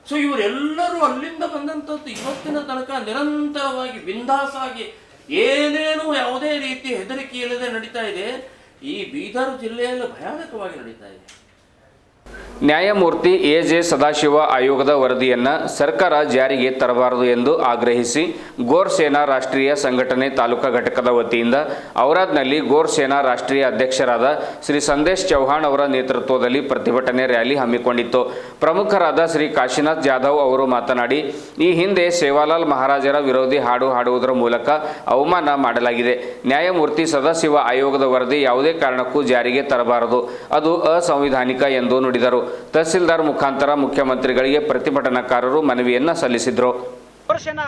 Speaker 6: ಸೊ ಇವರೆಲ್ಲರೂ ಅಲ್ಲಿಂದ ಬಂದಂಥದ್ದು ಇವತ್ತಿನ ತನಕ ನಿರಂತರವಾಗಿ ಬಿಂದಾಸಾಗಿ ಏನೇನು ಯಾವುದೇ ರೀತಿ ಹೆದರಿಕೆ ಇಲ್ಲದೆ ನಡೀತಾ ಇದೆ. ಈ ಬೀದರ್ ಜಿಲ್ಲೆಯಲ್ಲಿ ಭಯಾನಕವಾಗಿ ನಡೀತಾ ಇದೆ.
Speaker 1: ನ್ಯಾಯಮೂರ್ತಿ ಎ.ಜೆ. ಸದಾಶಿವ ಆಯೋಗದ ವರದಿಯನ್ನು ಸರ್ಕಾರ ಜಾರಿಗೆ ತರಬಾರದು ಎಂದು ಆಗ್ರಹಿಸಿ ಗೋರ್ ಸೇನಾ ರಾಷ್ಟ್ರೀಯ ಸಂಘಟನೆ ತಾಲೂಕಾ ಘಟಕದ ವತಿಯಿಂದ ಔರಾದ್ನಲ್ಲಿ ಗೋರ್ ಸೇನಾ ರಾಷ್ಟ್ರೀಯ ಅಧ್ಯಕ್ಷರಾದ ಶ್ರೀ ಸಂದೇಶ್ ಚೌಹಾಣ್ ಅವರ ನೇತೃತ್ವದಲ್ಲಿ ಪ್ರತಿಭಟನೆ ರ್ಯಾಲಿ ಹಮ್ಮಿಕೊಂಡಿತ್ತು. ಪ್ರಮುಖರಾದ ಶ್ರೀ ಕಾಶಿನಾಥ್ ಜಾಧವ್ ಅವರು ಮಾತನಾಡಿ, ಈ ಹಿಂದೆ ಸೇವಾಲಾಲ್ ಮಹಾರಾಜರ ವಿರೋಧಿ ಹಾಡು ಹಾಡುವುದರ ಮೂಲಕ ಅವಮಾನ ಮಾಡಲಾಗಿದೆ. ನ್ಯಾಯಮೂರ್ತಿ ಸದಾಶಿವ ಆಯೋಗದ ವರದಿ ಯಾವುದೇ ಕಾರಣಕ್ಕೂ ಜಾರಿಗೆ ತರಬಾರದು, ಅದು ಅಸಂವಿಧಾನಿಕ ಎಂದು ನುಡಿದರು. ತಹಸೀಲ್ದಾರ್ ಮುಖಾಂತರ ಮುಖ್ಯಮಂತ್ರಿಗಳಿಗೆ ಪ್ರತಿಭಟನಾಕಾರರು ಮನವಿಯನ್ನ ಸಲ್ಲಿಸಿದರು.
Speaker 7: ಸೇನಾ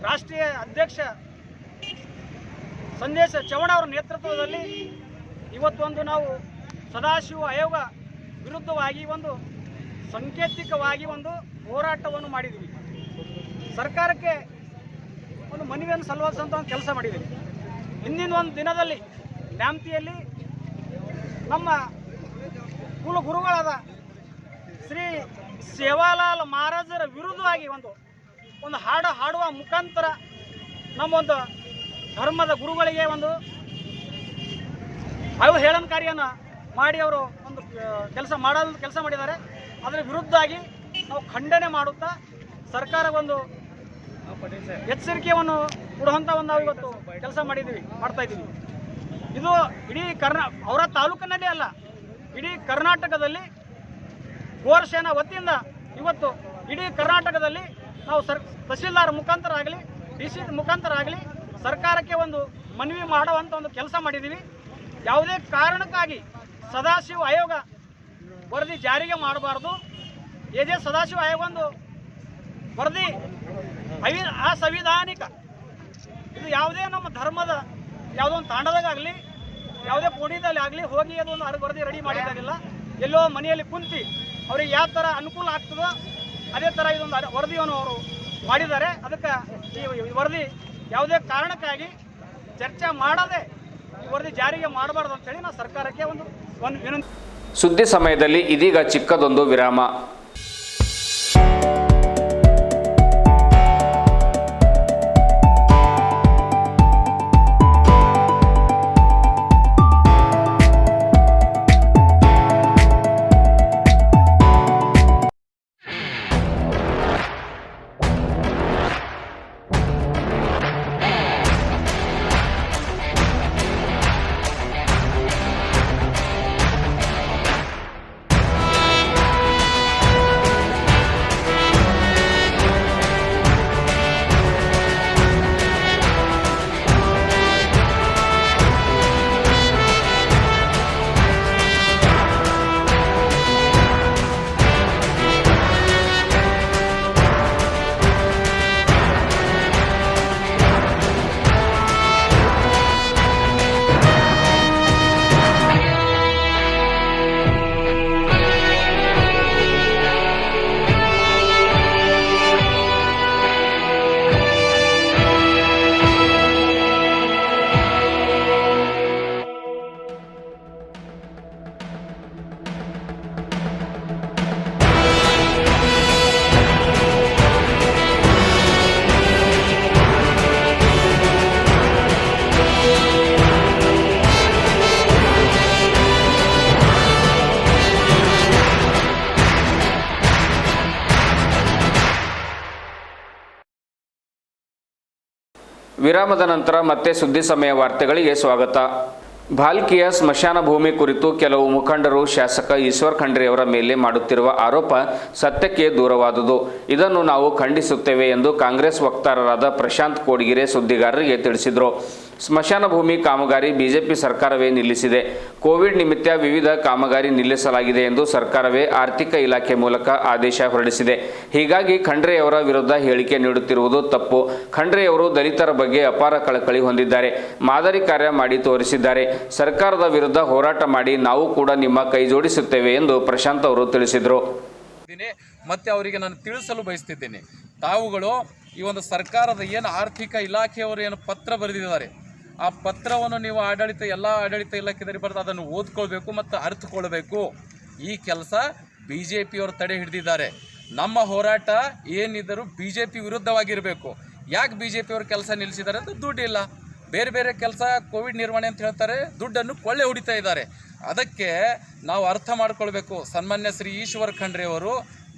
Speaker 7: ರಾಷ್ಟ್ರೀಯ ಅಧ್ಯಕ್ಷ ಸಂದೇಶ ಚೌಡ ಅವರ ನೇತೃತ್ವದಲ್ಲಿ ಇವತ್ತೊಂದು ನಾವು ಸದಾಶಿವ ಆಯೋಗ ವಿರುದ್ಧವಾಗಿ ಒಂದು ಸಾಂಕೇತಿಕವಾಗಿ ಒಂದು ಹೋರಾಟವನ್ನು ಮಾಡಿದ್ದೀವಿ. ಸರ್ಕಾರಕ್ಕೆ ಒಂದು ಮನವಿಯನ್ನು ಸಲ್ಲಿಸುವಂಥ ಒಂದು ಕೆಲಸ ಮಾಡಿದ್ದೀವಿ. ಹಿಂದಿನ ಒಂದು ದಿನದಲ್ಲಿ ನ್ಯಾಮತಿಯಲ್ಲಿ ನಮ್ಮ ಕುಲ ಗುರುಗಳಾದ ಶ್ರೀ ಸೇವಾಲಾಲ್ ಮಹಾರಾಜರ ವಿರುದ್ಧವಾಗಿ ಒಂದು ಹಾಡುವ ಮುಖಾಂತರ ನಮ್ಮೊಂದು ಧರ್ಮದ ಗುರುಗಳಿಗೆ ಒಂದು ಅವಹೇಳನಕಾರಿಯನ್ನು ಮಾಡಿ ಅವರು ಒಂದು ಕೆಲಸ ಮಾಡಿದ್ದಾರೆ. ಅದರ ವಿರುದ್ಧವಾಗಿ ನಾವು ಖಂಡನೆ ಮಾಡುತ್ತಾ ಸರ್ಕಾರಗೊಂದು ಎಚ್ಚರಿಕೆಯನ್ನು ಕೊಡುವಂಥ ಒಂದು ನಾವು ಇವತ್ತು ಕೆಲಸ ಮಾಡ್ತಾ ಇದ್ದೀವಿ. ಇದು ಇಡೀ ಅವರ ತಾಲೂಕಿನಲ್ಲೇ ಅಲ್ಲ, ಇಡೀ ಕರ್ನಾಟಕದಲ್ಲಿ ಗೋರಸೇನಾ ವತಿಯಿಂದ ಇವತ್ತು ಇಡೀ ಕರ್ನಾಟಕದಲ್ಲಿ ನಾವು ತಹಸೀಲ್ದಾರ್ ಮುಖಾಂತರ ಆಗಲಿ DC ಮುಖಾಂತರ ಆಗಲಿ ಸರ್ಕಾರಕ್ಕೆ ಒಂದು ಮನವಿ ಮಾಡುವಂಥ ಒಂದು ಕೆಲಸ ಮಾಡಿದ್ದೀವಿ. ಯಾವುದೇ ಕಾರಣಕ್ಕಾಗಿ ಸದಾಶಿವ ಆಯೋಗ ವರದಿ ಜಾರಿಗೆ ಮಾಡಬಾರ್ದು. ಸದಾಶಿವ ಆಯೋಗ ಒಂದು ವರದಿ ಅಸಂವಿಧಾನಿಕ. ಇದು ಯಾವುದೇ ನಮ್ಮ ಧರ್ಮದ ಯಾವುದೋ ಒಂದು ತಾಂಡದಾಗಲಿ ಯಾವುದೇ ಕೋಣಿದಲ್ಲಿ ಆಗಲಿ ಹೋಗಿ ಅದೊಂದು ವರದಿ ರೆಡಿ ಮಾಡಿದ್ದಾಗಿಲ್ಲ. ಎಲ್ಲೋ ಮನೆಯಲ್ಲಿ ಕುಂತು ಅವ್ರಿಗೆ ಯಾವ ಥರ ಅನುಕೂಲ ಆಗ್ತದೋ ಅದೇ ಥರ ಇದೊಂದು ವರದಿಯನ್ನು ಅವರು ಮಾಡಿದ್ದಾರೆ. ಅದಕ್ಕೆ ಈ ವರದಿ ಯಾವುದೇ ಕಾರಣಕ್ಕಾಗಿ ಚರ್ಚೆ ಮಾಡದೆ ಈ ವರದಿ ಜಾರಿಗೆ ಮಾಡಬಾರ್ದು ಅಂತೇಳಿ ನಾವು ಸರ್ಕಾರಕ್ಕೆ ಒಂದು ವಿನಂತಿ.
Speaker 1: ಸುದ್ದಿ ಸಮಯದಲ್ಲಿ ಇದೀಗ ಚಿಕ್ಕದೊಂದು ವಿರಾಮ. ವಿರಾಮದ ನಂತರ ಮತ್ತೆ ಸುದ್ದಿ ಸಮಯ ವಾರ್ತೆಗಳಿಗೆ ಸ್ವಾಗತ. ಭಾಲ್ಕಿಯ ಸ್ಮಶಾನ ಭೂಮಿ ಕುರಿತು ಕೆಲವು ಮುಖಂಡರು ಶಾಸಕ ಈಶ್ವರ್ ಖಂಡ್ರೆಯವರ ಮೇಲೆ ಮಾಡುತ್ತಿರುವ ಆರೋಪ ಸತ್ಯಕ್ಕೆ ದೂರವಾದುದು. ಇದನ್ನು ನಾವು ಖಂಡಿಸುತ್ತೇವೆ ಎಂದು ಕಾಂಗ್ರೆಸ್ ವಕ್ತಾರರಾದ ಪ್ರಶಾಂತ್ ಕೋಡಿಗೆರೆ ಸುದ್ದಿಗಾರರಿಗೆ ತಿಳಿಸಿದರು. ಸ್ಮಶಾನ ಭೂಮಿ ಕಾಮಗಾರಿ ಬಿಜೆಪಿ ಸರ್ಕಾರವೇ ನಿಲ್ಲಿಸಿದೆ. ಕೋವಿಡ್ ನಿಮಿತ್ತ ವಿವಿಧ ಕಾಮಗಾರಿ ನಿಲ್ಲಿಸಲಾಗಿದೆ ಎಂದು ಸರ್ಕಾರವೇ ಆರ್ಥಿಕ ಇಲಾಖೆ ಮೂಲಕ ಆದೇಶ ಹೊರಡಿಸಿದೆ. ಹೀಗಾಗಿ ಖಂಡ್ರೆಯವರ ವಿರುದ್ಧ ಹೇಳಿಕೆ ನೀಡುತ್ತಿರುವುದು ತಪ್ಪು. ಖಂಡ್ರೆಯವರು ದಲಿತರ ಬಗ್ಗೆ ಅಪಾರ ಕಳಕಳಿ ಹೊಂದಿದ್ದಾರೆ. ಮಾದರಿ ಕಾರ್ಯ ಮಾಡಿ ತೋರಿಸಿದ್ದಾರೆ. ಸರ್ಕಾರದ ವಿರುದ್ಧ ಹೋರಾಟ ಮಾಡಿ ನಾವು ಕೂಡ ನಿಮ್ಮ ಕೈ ಜೋಡಿಸುತ್ತೇವೆ ಎಂದು ಪ್ರಶಾಂತ್ ಅವರು ತಿಳಿಸಿದರು.
Speaker 8: ಮತ್ತೆ ಅವರಿಗೆ ನಾನು ತಿಳಿಸಲು ಬಯಸುತ್ತಿದ್ದೇನೆ, ತಾವುಗಳು ಈ ಒಂದು ಸರ್ಕಾರದ ಏನು ಆರ್ಥಿಕ ಇಲಾಖೆಯವರು ಏನು ಪತ್ರ ಬರೆದಿದ್ದಾರೆ, ಆ ಪತ್ರವನ್ನು ನೀವು ಎಲ್ಲ ಆಡಳಿತ ಇಲಾಖೆದವರು ಬರೆದು ಅದನ್ನು ಓದ್ಕೊಳ್ಬೇಕು ಮತ್ತು ಅರ್ಥಕೊಳ್ಬೇಕು. ಈ ಕೆಲಸ BJPಯವರು ತಡೆ ಹಿಡಿದಿದ್ದಾರೆ. ನಮ್ಮ ಹೋರಾಟ ಏನಿದ್ದರೂ BJP ವಿರುದ್ಧವಾಗಿರಬೇಕು. ಯಾಕೆ BJPಯವರು ಕೆಲಸ ನಿಲ್ಲಿಸಿದ್ದಾರೆ ಅಂತ ದುಡ್ಡಿಲ್ಲ, ಬೇರೆ ಬೇರೆ ಕೆಲಸ ಕೋವಿಡ್ ನಿರ್ವಹಣೆ ಅಂತ ಹೇಳ್ತಾರೆ, ದುಡ್ಡನ್ನು ಕೊಳ್ಳೆ ಹೊಡಿತಾ ಇದ್ದಾರೆ. ಅದಕ್ಕೆ ನಾವು ಅರ್ಥ ಮಾಡ್ಕೊಳ್ಬೇಕು. ಸನ್ಮಾನ್ಯ ಶ್ರೀ ಈಶ್ವರ್ ಖಂಡ್ರೆಯವರು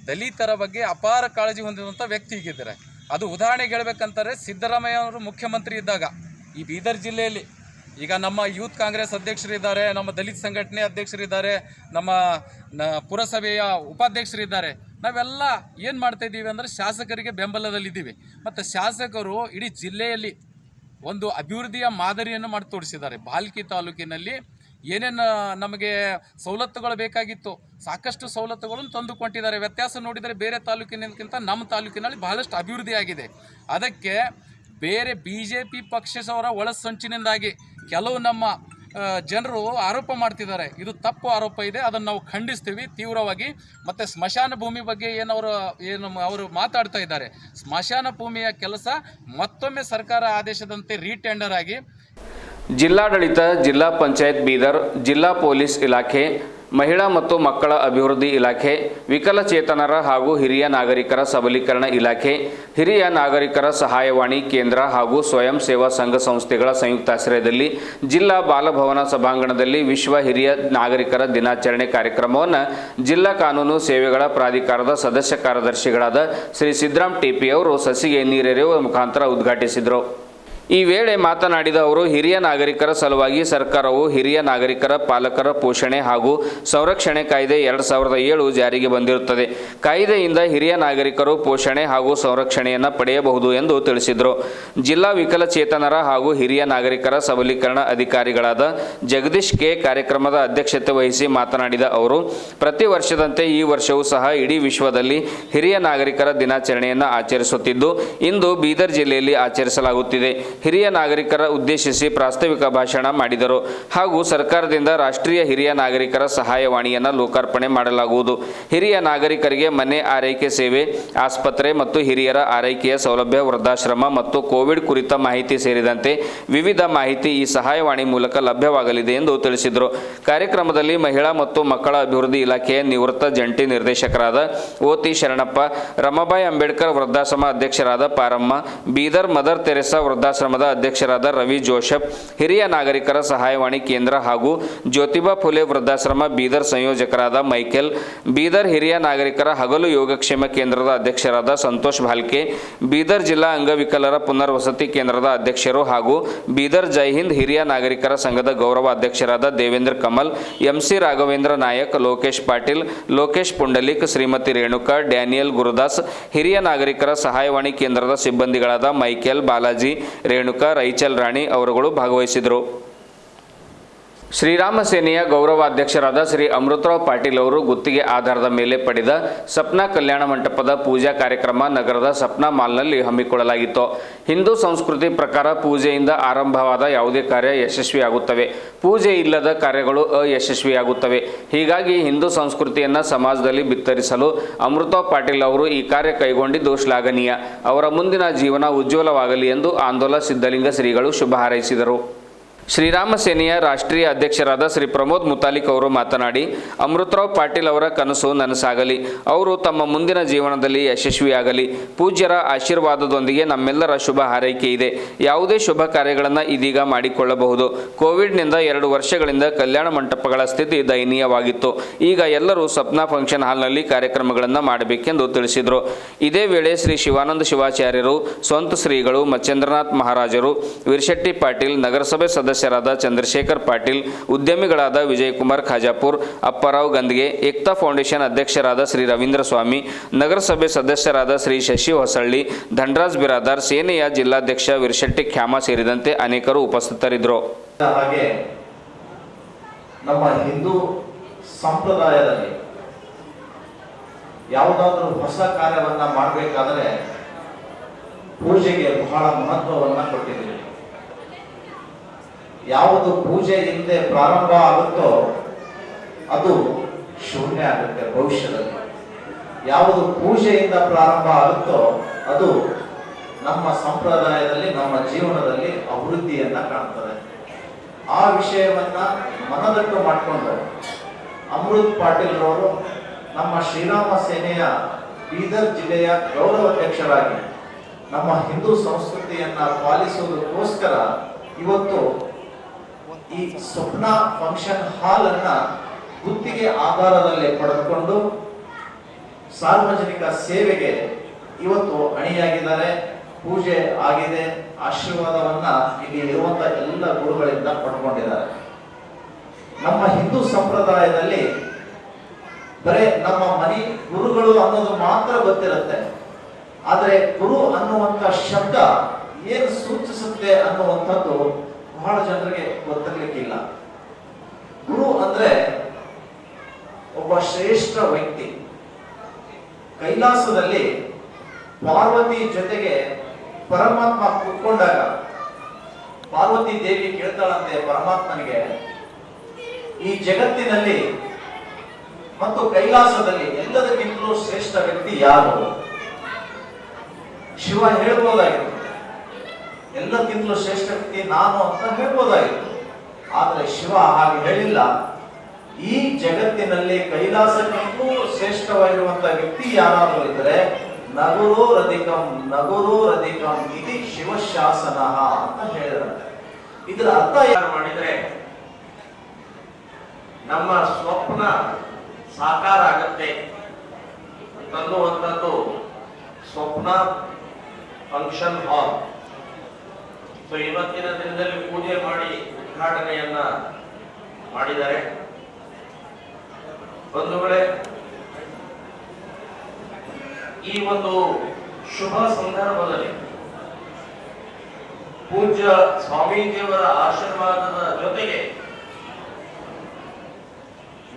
Speaker 8: ದಲಿತರ ಬಗ್ಗೆ ಅಪಾರ ಕಾಳಜಿ ಹೊಂದಿರುವಂಥ ವ್ಯಕ್ತಿ ಹೀಗಿದ್ದಾರೆ. ಅದು ಉದಾಹರಣೆಗೆ ಹೇಳ್ಬೇಕಂತಾರೆ, ಸಿದ್ದರಾಮಯ್ಯ ಅವರು ಮುಖ್ಯಮಂತ್ರಿ ಇದ್ದಾಗ ಈ ಬೀದರ್ ಜಿಲ್ಲೆಯಲ್ಲಿ ಈಗ ನಮ್ಮ ಯೂತ್ ಕಾಂಗ್ರೆಸ್ ಅಧ್ಯಕ್ಷರಿದ್ದಾರೆ, ನಮ್ಮ ದಲಿತ ಸಂಘಟನೆ ಅಧ್ಯಕ್ಷರಿದ್ದಾರೆ, ನಮ್ಮ ಪುರಸಭೆಯ ಉಪಾಧ್ಯಕ್ಷರಿದ್ದಾರೆ. ನಾವೆಲ್ಲ ಏನು ಮಾಡ್ತಾ ಇದ್ದೀವಿ ಅಂದರೆ ಶಾಸಕರಿಗೆ ಬೆಂಬಲದಲ್ಲಿದ್ದೀವಿ. ಮತ್ತು ಶಾಸಕರು ಇಡೀ ಜಿಲ್ಲೆಯಲ್ಲಿ ಒಂದು ಅಭಿವೃದ್ಧಿಯ ಮಾದರಿಯನ್ನು ಮಾಡಿ ತೋರಿಸಿದ್ದಾರೆ. ಭಾಲ್ಕಿ ತಾಲೂಕಿನಲ್ಲಿ ಏನೇನು ನಮಗೆ ಸವಲತ್ತುಗಳು ಬೇಕಾಗಿತ್ತು, ಸಾಕಷ್ಟು ಸವಲತ್ತುಗಳನ್ನು ತಂದುಕೊಂಡಿದ್ದಾರೆ. ವ್ಯತ್ಯಾಸ ನೋಡಿದರೆ ಬೇರೆ ತಾಲೂಕಿನಕ್ಕಿಂತ ನಮ್ಮ ತಾಲೂಕಿನಲ್ಲಿ ಬಹಳಷ್ಟು ಅಭಿವೃದ್ಧಿ ಆಗಿದೆ. ಅದಕ್ಕೆ ಬೇರೆ BJP ಪಕ್ಷದವರ ಒಳಸಂಚಿನಿಂದಾಗಿ ಕೆಲವು ನಮ್ಮ ಜನರು ಆರೋಪ ಮಾಡ್ತಿದ್ದಾರೆ. ಇದು ತಪ್ಪು ಆರೋಪ ಇದೆ, ಅದನ್ನು ನಾವು ಖಂಡಿಸ್ತೀವಿ ತೀವ್ರವಾಗಿ. ಮತ್ತು ಸ್ಮಶಾನ ಭೂಮಿ ಬಗ್ಗೆ ಅವರು ಮಾತಾಡ್ತಾ ಇದ್ದಾರೆ. ಸ್ಮಶಾನ ಭೂಮಿಯ ಕೆಲಸ ಮತ್ತೊಮ್ಮೆ ಸರ್ಕಾರ ಆದೇಶದಂತೆ ರೀಟೆಂಡರ್ ಆಗಿ
Speaker 1: ಜಿಲ್ಲಾಡಳಿತ, ಜಿಲ್ಲಾ ಪಂಚಾಯತ್ ಬೀದರ್, ಜಿಲ್ಲಾ ಪೊಲೀಸ್ ಇಲಾಖೆ, ಮಹಿಳಾ ಮತ್ತು ಮಕ್ಕಳ ಅಭಿವೃದ್ಧಿ ಇಲಾಖೆ, ವಿಕಲಚೇತನರ ಹಾಗೂ ಹಿರಿಯ ನಾಗರಿಕರ ಸಬಲೀಕರಣ ಇಲಾಖೆ, ಹಿರಿಯ ನಾಗರಿಕರ ಸಹಾಯವಾಣಿ ಕೇಂದ್ರ ಹಾಗೂ ಸ್ವಯಂ ಸೇವಾ ಸಂಘ ಸಂಸ್ಥೆಗಳ ಸಂಯುಕ್ತಾಶ್ರಯದಲ್ಲಿ ಜಿಲ್ಲಾ ಬಾಲಭವನ ಸಭಾಂಗಣದಲ್ಲಿ ವಿಶ್ವ ಹಿರಿಯ ನಾಗರಿಕರ ದಿನಾಚರಣೆ ಕಾರ್ಯಕ್ರಮವನ್ನು ಜಿಲ್ಲಾ ಕಾನೂನು ಸೇವೆಗಳ ಪ್ರಾಧಿಕಾರದ ಸದಸ್ಯ ಕಾರ್ಯದರ್ಶಿಗಳಾದ ಶ್ರೀ ಸಿದ್ದರಾಮ್ ಟಿಪಿ ಅವರು ಸಸಿಗೆ ನೀರೆರೆಯುವ ಮುಖಾಂತರ ಉದ್ಘಾಟಿಸಿದರು. ಈ ವೇಳೆ ಮಾತನಾಡಿದ ಅವರು, ಹಿರಿಯ ನಾಗರಿಕರ ಸಲುವಾಗಿ ಸರ್ಕಾರವು ಹಿರಿಯ ನಾಗರಿಕರ ಪಾಲಕರ ಪೋಷಣೆ ಹಾಗೂ ಸಂರಕ್ಷಣೆ ಕಾಯ್ದೆ 2007 ಜಾರಿಗೆ ಬಂದಿರುತ್ತದೆ. ಕಾಯ್ದೆಯಿಂದ ಹಿರಿಯ ನಾಗರಿಕರು ಪೋಷಣೆ ಹಾಗೂ ಸಂರಕ್ಷಣೆಯನ್ನು ಪಡೆಯಬಹುದು ಎಂದು ತಿಳಿಸಿದರು. ಜಿಲ್ಲಾ ವಿಕಲಚೇತನರ ಹಾಗೂ ಹಿರಿಯ ನಾಗರಿಕರ ಸಬಲೀಕರಣ ಅಧಿಕಾರಿಗಳಾದ ಜಗದೀಶ್ ಕೆ ಕಾರ್ಯಕ್ರಮದ ಅಧ್ಯಕ್ಷತೆ ವಹಿಸಿ ಮಾತನಾಡಿದ ಅವರು, ಪ್ರತಿ ವರ್ಷದಂತೆ ಈ ವರ್ಷವೂ ಸಹ ಇಡೀ ವಿಶ್ವದಲ್ಲಿ ಹಿರಿಯ ನಾಗರಿಕರ ದಿನಾಚರಣೆಯನ್ನು ಆಚರಿಸುತ್ತಿದ್ದು, ಇಂದು ಬೀದರ್ ಜಿಲ್ಲೆಯಲ್ಲಿ ಆಚರಿಸಲಾಗುತ್ತಿದೆ. ಹಿರಿಯ ನಾಗರಿಕರ ಉದ್ದೇಶಿಸಿ ಪ್ರಾಸ್ತಾವಿಕ ಭಾಷಣ ಮಾಡಿದರು. ಹಾಗೂ ಸರ್ಕಾರದಿಂದ ರಾಷ್ಟ್ರೀಯ ಹಿರಿಯ ನಾಗರಿಕರ ಸಹಾಯವಾಣಿಯನ್ನು ಲೋಕಾರ್ಪಣೆ ಮಾಡಲಾಗುವುದು. ಹಿರಿಯ ನಾಗರಿಕರಿಗೆ ಮನೆ ಆರೈಕೆ ಸೇವೆ, ಆಸ್ಪತ್ರೆ ಮತ್ತು ಹಿರಿಯರ ಆರೈಕೆಯ ಸೌಲಭ್ಯ, ವೃದ್ಧಾಶ್ರಮ ಮತ್ತು ಕೋವಿಡ್ ಕುರಿತ ಮಾಹಿತಿ ಸೇರಿದಂತೆ ವಿವಿಧ ಮಾಹಿತಿ ಈ ಸಹಾಯವಾಣಿ ಮೂಲಕ ಲಭ್ಯವಾಗಲಿದೆ ಎಂದು ತಿಳಿಸಿದರು. ಕಾರ್ಯಕ್ರಮದಲ್ಲಿ ಮಹಿಳಾ ಮತ್ತು ಮಕ್ಕಳ ಅಭಿವೃದ್ಧಿ ಇಲಾಖೆಯ ನಿವೃತ್ತ ಜಂಟಿ ನಿರ್ದೇಶಕರಾದ ಓತಿ ಶರಣಪ್ಪ, ರಮಾಬಾಯಿ ಅಂಬೇಡ್ಕರ್ ವೃದ್ಧಾಶ್ರಮ ಅಧ್ಯಕ್ಷರಾದ ಪಾರಮ್ಮ, ಬೀದರ್ ಮದರ್ ತೆರೆಸಾ ವೃದ್ಧಾಶ್ರಮದ ಅಧ್ಯಕ್ಷರಾದ ರವಿ ಜೋಸೆಫ್, ಹಿರಿಯ ನಾಗರಿಕರ ಸಹಾಯವಾಣಿ ಕೇಂದ್ರ ಹಾಗೂ ಜ್ಯೋತಿಬಾ ಫುಲೆ ವೃದ್ಧಾಶ್ರಮ ಬೀದರ್ ಸಂಯೋಜಕರಾದ ಮೈಕೆಲ್, ಬೀದರ್ ಹಿರಿಯ ನಾಗರಿಕರ ಹಗಲು ಯೋಗಕ್ಷೇಮ ಕೇಂದ್ರದ ಅಧ್ಯಕ್ಷರಾದ ಸಂತೋಷ್ ಭಾಲ್ಕೆ, ಬೀದರ್ ಜಿಲ್ಲಾ ಅಂಗವಿಕಲರ ಪುನರ್ವಸತಿ ಕೇಂದ್ರದ ಅಧ್ಯಕ್ಷರು ಹಾಗೂ ಬೀದರ್ ಜೈ ಹಿಂದ್ ಹಿರಿಯ ನಾಗರಿಕರ ಸಂಘದ ಗೌರವ ಅಧ್ಯಕ್ಷರಾದ ದೇವೇಂದ್ರ ಕಮಲ್, MC ರಾಘವೇಂದ್ರ ನಾಯಕ್, ಲೋಕೇಶ್ ಪಾಟೀಲ್, ಲೋಕೇಶ್ ಪುಂಡಲಿಕ್, ಶ್ರೀಮತಿ ರೇಣುಕಾ, ಡ್ಯಾನಿಯಲ್ ಗುರುದಾಸ್, ಹಿರಿಯ ನಾಗರಿಕರ ಸಹಾಯವಾಣಿ ಕೇಂದ್ರದ ಸಿಬ್ಬಂದಿಗಳಾದ ಮೈಕೆಲ್, ಬಾಲಾಜಿ, ರೇಣುಕಾ, ರೈಚಲ್ ರಾಣಿ ಅವರುಗಳು ಭಾಗವಹಿಸಿದರು. ಶ್ರೀರಾಮ ಸೇನೆಯ ಗೌರವಾಧ್ಯಕ್ಷರಾದ ಶ್ರೀ ಅಮೃತರಾವ್ ಪಾಟೀಲ್ ಅವರು ಗುತ್ತಿಗೆ ಆಧಾರದ ಮೇಲೆ ಪಡೆದ ಸಪ್ನಾ ಕಲ್ಯಾಣ ಮಂಟಪದ ಪೂಜಾ ಕಾರ್ಯಕ್ರಮ ನಗರದ ಸಪ್ನಾ ಮಾಲ್ನಲ್ಲಿ ಹಮ್ಮಿಕೊಳ್ಳಲಾಗಿತ್ತು. ಹಿಂದೂ ಸಂಸ್ಕೃತಿ ಪ್ರಕಾರ ಪೂಜೆಯಿಂದ ಆರಂಭವಾದ ಯಾವುದೇ ಕಾರ್ಯ ಯಶಸ್ವಿಯಾಗುತ್ತವೆ, ಪೂಜೆ ಇಲ್ಲದ ಕಾರ್ಯಗಳು ಅಯಶಸ್ವಿಯಾಗುತ್ತವೆ. ಹೀಗಾಗಿ ಹಿಂದೂ ಸಂಸ್ಕೃತಿಯನ್ನು ಸಮಾಜದಲ್ಲಿ ಬಿತ್ತರಿಸಲು ಅಮೃತರಾವ್ ಪಾಟೀಲ್ ಅವರು ಈ ಕಾರ್ಯ ಕೈಗೊಂಡಿದ್ದು ಶ್ಲಾಘನೀಯ. ಅವರ ಮುಂದಿನ ಜೀವನ ಉಜ್ವಲವಾಗಲಿ ಎಂದು ಆಂದೋಲ ಸಿದ್ಧಲಿಂಗ ಶ್ರೀಗಳು ಶುಭ ಹಾರೈಸಿದರು. ಶ್ರೀರಾಮ ಸೇನೆಯ ರಾಷ್ಟ್ರೀಯ ಅಧ್ಯಕ್ಷರಾದ ಶ್ರೀ ಪ್ರಮೋದ್ ಮುತಾಲಿಕ್ ಅವರು ಮಾತನಾಡಿ, ಅಮೃತರಾವ್ ಪಾಟೀಲ್ ಅವರ ಕನಸು ನನಸಾಗಲಿ, ಅವರು ತಮ್ಮ ಮುಂದಿನ ಜೀವನದಲ್ಲಿ ಯಶಸ್ವಿಯಾಗಲಿ. ಪೂಜ್ಯರ ಆಶೀರ್ವಾದದೊಂದಿಗೆ ನಮ್ಮೆಲ್ಲರ ಶುಭ ಹಾರೈಕೆ ಇದೆ. ಯಾವುದೇ ಶುಭ ಕಾರ್ಯಗಳನ್ನು ಇದೀಗ ಮಾಡಿಕೊಳ್ಳಬಹುದು. ಕೋವಿಡ್ನಿಂದ 2 ವರ್ಷಗಳಿಂದ ಕಲ್ಯಾಣ ಮಂಟಪಗಳ ಸ್ಥಿತಿ ದಯನೀಯವಾಗಿತ್ತು. ಈಗ ಎಲ್ಲರೂ ಸಪ್ನಾ ಫಂಕ್ಷನ್ ಹಾಲ್ನಲ್ಲಿ ಕಾರ್ಯಕ್ರಮಗಳನ್ನು ಮಾಡಬೇಕೆಂದು ತಿಳಿಸಿದರು. ಇದೇ ವೇಳೆ ಶ್ರೀ ಶಿವಾನಂದ ಶಿವಾಚಾರ್ಯರು, ಸ್ವಂತ ಶ್ರೀಗಳು, ಮಚ್ಚೇಂದ್ರನಾಥ್ ಮಹಾರಾಜರು, ವೀರಶೆಟ್ಟಿ ಪಾಟೀಲ್, ನಗರಸಭೆ ಸದಸ್ಯರಾದ ಚಂದ್ರಶೇಖರ್ ಪಾಟೀಲ್, ಉದ್ಯಮಿಗಳಾದ ವಿಜಯಕುಮಾರ್ ಖಾಜಾಪುರ್, ಅಪ್ಪರಾವ್ ಗಂದ್ಗೆ, ಏಕ್ತಾ ಫೌಂಡೇಶನ್ ಅಧ್ಯಕ್ಷರಾದ ಶ್ರೀ ರವೀಂದ್ರ ಸ್ವಾಮಿ, ನಗರಸಭೆ ಸದಸ್ಯರಾದ ಶ್ರೀ ಶಶಿ ಹೊಸಳ್ಳಿ, ಧನರಾಜ್ ಬಿರಾದಾರ್, ಸೇನೆಯ ಜಿಲ್ಲಾಧ್ಯಕ್ಷ ವೀರಶೆಟ್ಟಿ ಖ್ಯಾಮ ಸೇರಿದಂತೆ ಅನೇಕರು ಉಪಸ್ಥಿತರಿದ್ದರು.
Speaker 5: ಹಾಗೆ ನಮ್ಮ ಹಿಂದೂ ಸಂಪ್ರದಾಯದಲ್ಲಿ ಯಾವುದಾದ್ರೂ ಹೊಸ ಕಾರ್ಯವನ್ನ ಮಾಡಬೇಕಾದರೆ ಪೂಜೆಗೆ ಬಹಳ ಮಹತ್ವವನ್ನ ಕೊಟ್ಟಿದ್ದೀವಿ. ಯಾವುದು ಪೂಜೆ ಹಿಂದೆ ಪ್ರಾರಂಭ ಆಗುತ್ತೋ ಅದು ಶೂನ್ಯ ಆಗುತ್ತೆ ಭವಿಷ್ಯದಲ್ಲಿ. ಯಾವುದು ಪೂಜೆಯಿಂದ ಪ್ರಾರಂಭ ಆಗುತ್ತೋ ಅದು ನಮ್ಮ ಸಂಪ್ರದಾಯದಲ್ಲಿ, ನಮ್ಮ ಜೀವನದಲ್ಲಿ ಅಭಿವೃದ್ಧಿಯನ್ನ ಕಾಣ್ತದೆ. ಆ ವಿಷಯವನ್ನ ಮನದಟ್ಟು ಮಾಡಿಕೊಂಡು ಅಮೃತ್ ಪಾಟೀಲ್ ರವರು ನಮ್ಮ ಶ್ರೀರಾಮ ಸೇನೆಯ ಬೀದರ್ ಜಿಲ್ಲೆಯ ಗೌರವಾಧ್ಯಕ್ಷರಾಗಿ ನಮ್ಮ ಹಿಂದೂ ಸಂಸ್ಕೃತಿಯನ್ನ ಪಾಲಿಸುವುದಕ್ಕೋಸ್ಕರ ಇವತ್ತು ಈ ಸ್ವಪ್ನ ಫಂಕ್ಷನ್ ಹಾಲ್ ಅನ್ನ ಗುತ್ತಿಗೆ ಆಧಾರದಲ್ಲಿ ಪಡೆದುಕೊಂಡು ಸಾರ್ವಜನಿಕ ಸೇವೆಗೆ ಇವತ್ತು ಅಣಿಯಾಗಿದ್ದಾರೆ. ಪೂಜೆ ಆಗಿದೆ, ಆಶೀರ್ವಾದವನ್ನ ಇಲ್ಲಿ ಇರುವಂತಹ ಎಲ್ಲ ಗುರುಗಳಿಂದ ಪಡ್ಕೊಂಡಿದ್ದಾರೆ. ನಮ್ಮ ಹಿಂದೂ ಸಂಪ್ರದಾಯದಲ್ಲಿ ಬರೇ ನಮ್ಮ ಮನೆ ಗುರುಗಳು ಅನ್ನೋದು ಮಾತ್ರ ಗೊತ್ತಿರುತ್ತೆ. ಆದ್ರೆ ಗುರು ಅನ್ನುವಂತ ಶಬ್ದ ಏನು ಸೂಚಿಸುತ್ತೆ ಅನ್ನುವಂಥದ್ದು ಬಹಳ ಜನರಿಗೆ ಗೊತ್ತಿರ್ಲಿಕ್ಕಿಲ್ಲ. ಗುರು ಅಂದ್ರೆ ಒಬ್ಬ ಶ್ರೇಷ್ಠ ವ್ಯಕ್ತಿ. ಕೈಲಾಸದಲ್ಲಿ ಪಾರ್ವತಿ ಜೊತೆಗೆ ಪರಮಾತ್ಮ ಕೂತ್ಕೊಂಡಾಗ ಪಾರ್ವತಿ ದೇವಿ ಕೇಳ್ತಾಳಂತೆ ಪರಮಾತ್ಮನಿಗೆ, ಈ ಜಗತ್ತಿನಲ್ಲಿ ಮತ್ತು ಕೈಲಾಸದಲ್ಲಿ ಎಲ್ಲದಕ್ಕಿಂತಲೂ ಶ್ರೇಷ್ಠ ವ್ಯಕ್ತಿ ಯಾರು? ಶಿವ ಹೇಳ್ಬೋದಾಗಿತ್ತು, ಎಲ್ಲಕ್ಕಿಂತಲೂ ಶ್ರೇಷ್ಠ ವ್ಯಕ್ತಿ ನಾನು ಅಂತ ಹೇಳ್ಬೋದಾಗಿತ್ತು. ಆದರೆ ಶಿವ ಹಾಗೆ ಹೇಳಿಲ್ಲ. ಈ ಜಗತ್ತಿನಲ್ಲಿ ಕೈಲಾಸಕ್ಕಿಂತಲೂ ಶ್ರೇಷ್ಠವಾಗಿರುವಂತಹ ವ್ಯಕ್ತಿ ಯಾರಾದರೂ ಇದ್ದರೆ ನಗುರೋರಧಿಕಂ ನಗುರೋರಧಿಕಂ ಇದು ಶಿವಶಾಸನ ಅಂತ ಹೇಳಿದಂತೆ. ಇದರ ಅರ್ಥ ಏನು ಮಾಡಿದ್ರೆ ನಮ್ಮ ಸ್ವಪ್ನ ಸಾಕಾರ ಆಗತ್ತೆ ಅನ್ನುವಂಥದ್ದು ಸ್ವಪ್ನ ಫಂಕ್ಷನ್ ಹಾಲ್. ಸೊ ಇವತ್ತಿನ ದಿನದಲ್ಲಿ ಪೂಜೆ ಮಾಡಿ ಉದ್ಘಾಟನೆಯನ್ನ ಮಾಡಿದ್ದಾರೆ. ಬಂಧುಗಳೇ, ಈ ಒಂದು ಶುಭ ಸಂದರ್ಭದಲ್ಲಿ ಪೂಜ್ಯ ಸ್ವಾಮೀಜಿಯವರ ಆಶೀರ್ವಾದದ ಜೊತೆಗೆ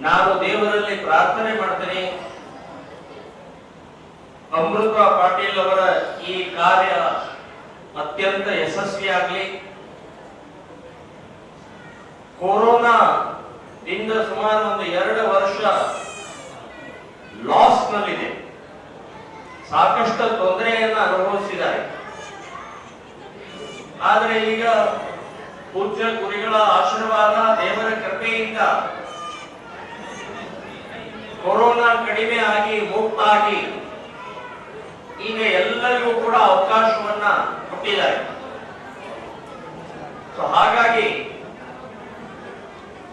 Speaker 5: ನಾನು ದೇವರಲ್ಲಿ ಪ್ರಾರ್ಥನೆ ಮಾಡ್ತೇನೆ, ಅಮೃತ ಪಾಟೀಲ್ ಅವರ ಈ ಕಾರ್ಯ ಅತ್ಯಂತ ಯಶಸ್ವಿಯಾಗಲಿ. ಕೊರೋನಾದಿಂದ ಸುಮಾರು ಒಂದು 2 ವರ್ಷ ಲಾಸ್ ನಲ್ಲಿದೆ, ಸಾಕಷ್ಟು ತೊಂದರೆಯನ್ನು ಅನುಭವಿಸಿದ್ದಾರೆ. ಆದರೆ ಈಗ ಪೂಜ್ಯ ಗುರುಗಳ ಆಶೀರ್ವಾದ, ದೇವರ ಕೃಪೆಯಿಂದ ಕೊರೋನಾ ಕಡಿಮೆ ಆಗಿ ಮುಕ್ತಾಗಿ ಈಗ ಎಲ್ಲರಿಗೂ ಕೂಡ ಅವಕಾಶವನ್ನ ಕೊಟ್ಟಿದ್ದಾರೆ. ಸೊ ಹಾಗಾಗಿ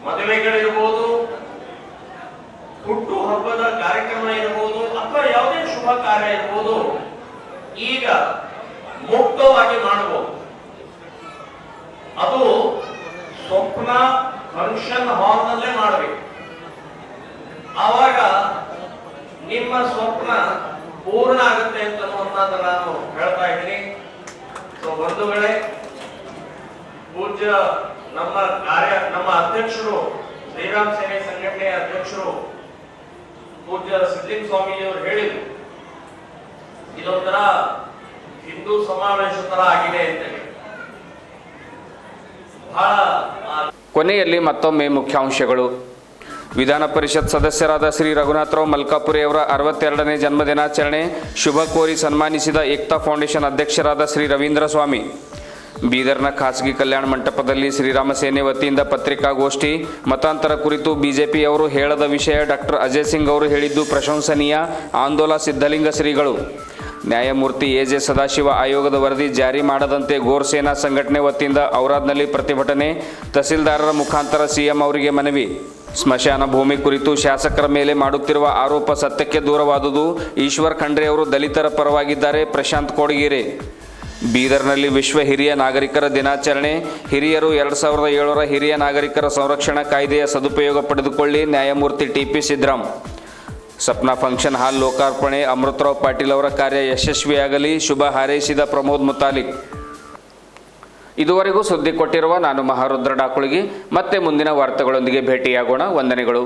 Speaker 5: ಮದುವೆಗಳಿರ್ಬೋದು, ಹುಟ್ಟು ಹಬ್ಬದ ಕಾರ್ಯಕ್ರಮ ಇರಬಹುದು, ಅಥವಾ ಯಾವುದೇ ಶುಭ ಕಾರ್ಯ ಇರಬಹುದು, ಈಗ ಮುಕ್ತವಾಗಿ ಮಾಡಬಹುದು. ಅದು ಸ್ವಪ್ನ ಫಂಕ್ಷನ್ ಹಾಲ್ ನಲ್ಲೇ ಮಾಡಬೇಕು. ಆವಾಗ ನಿಮ್ಮ ಸ್ವಪ್ನ ಪೂರ್ಣ ಆಗುತ್ತೆ ಅಂತನ್ನುವಂಥದ್ದು ನಾನು ಹೇಳ್ತಾ ಇದ್ದೀನಿ. ಸೊ ಬಂಧುಗಳೇ, ಪೂಜ್ಯ ನಮ್ಮ ಅಧ್ಯಕ್ಷರು, ಶ್ರೀರಾಮ್ ಸೇನೆ ಸಂಘಟನೆಯ ಅಧ್ಯಕ್ಷರು ಪೂಜ್ಯ ಸಿದ್ಲಿಂಗ ಸ್ವಾಮೀಜಿಯವರು ಹೇಳಿದ್ರು, ಇದೊಂಥರ ಹಿಂದೂ ಸಮಾವೇಶ ತರ ಆಗಿದೆ ಅಂತ ಹೇಳಿ.
Speaker 1: ಕೊನೆಯಲ್ಲಿ ಮತ್ತೊಮ್ಮೆ ಮುಖ್ಯಾಂಶಗಳು. ವಿಧಾನ ಪರಿಷತ್ ಸದಸ್ಯರಾದ ಶ್ರೀ ರಘುನಾಥರಾವ್ ಮಲ್ಕಾಪುರಿ ಅವರ 62ನೇ ಜನ್ಮದಿನಾಚರಣೆ ಶುಭ ಕೋರಿ ಸನ್ಮಾನಿಸಿದ ಏಕ್ತಾ ಫೌಂಡೇಶನ್ ಅಧ್ಯಕ್ಷರಾದ ಶ್ರೀ ರವೀಂದ್ರ ಸ್ವಾಮಿ. ಬೀದರ್ನ ಖಾಸಗಿ ಕಲ್ಯಾಣ ಮಂಟಪದಲ್ಲಿ ಶ್ರೀರಾಮ ಸೇನೆ ವತಿಯಿಂದ ಪತ್ರಿಕಾಗೋಷ್ಠಿ. ಮತಾಂತರ ಕುರಿತು ಬಿಜೆಪಿಯವರು ಹೇಳದ ವಿಷಯ ಡಾಕ್ಟರ್ ಅಜಯ್ ಸಿಂಗ್ ಅವರು ಹೇಳಿದ್ದು ಪ್ರಶಂಸನೀಯ. ಆಂದೋಲ ಸಿದ್ಧಲಿಂಗ ಶ್ರೀಗಳು. ನ್ಯಾಯಮೂರ್ತಿ ಎಜೆ ಸದಾಶಿವ ಆಯೋಗದ ವರದಿ ಜಾರಿ ಮಾಡದಂತೆ ಗೋರ್ ಸೇನಾ ಸಂಘಟನೆ ವತಿಯಿಂದ ಔರಾದ್ನಲ್ಲಿ ಪ್ರತಿಭಟನೆ. ತಹಸೀಲ್ದಾರರ ಮುಖಾಂತರ ಸಿಎಂ ಅವರಿಗೆ ಮನವಿ. ಸ್ಮಶಾನ ಭೂಮಿ ಕುರಿತು ಶಾಸಕರ ಮೇಲೆ ಮಾಡುತ್ತಿರುವ ಆರೋಪ ಸತ್ಯಕ್ಕೆ ದೂರವಾದುದು. ಈಶ್ವರ್ ಖಂಡ್ರೆ ಅವರು ದಲಿತರ ಪರವಾಗಿದ್ದಾರೆ. ಪ್ರಶಾಂತ್ ಕೋಡಗೇರೆ. ಬೀದರ್ನಲ್ಲಿ ವಿಶ್ವ ಹಿರಿಯ ನಾಗರಿಕರ ದಿನಾಚರಣೆ. ಹಿರಿಯರು 2007ರ ಹಿರಿಯ ನಾಗರಿಕರ ಸಂರಕ್ಷಣಾ ಕಾಯ್ದೆಯ ಸದುಪಯೋಗ ಪಡೆದುಕೊಳ್ಳಿ. ನ್ಯಾಯಮೂರ್ತಿ TP Sidram. Sapna function hall ಲೋಕಾರ್ಪಣೆ. ಅಮೃತರಾವ್ ಪಾಟೀಲ್ ಅವರ ಕಾರ್ಯ ಯಶಸ್ವಿಯಾಗಲಿ. ಶುಭ ಹಾರೈಸಿದ ಪ್ರಮೋದ್ ಮುತಾಲಿಕ್. ಇದುವರೆಗೂ ಸುದ್ದಿ ಕೊಟ್ಟಿರುವ ನಾನು ಮಹಾರುದ್ರ ಡಾಕುಳಗಿ. ಮತ್ತೆ ಮುಂದಿನ ವಾರ್ತೆಗಳೊಂದಿಗೆ ಭೇಟಿಯಾಗೋಣ. ವಂದನೆಗಳು.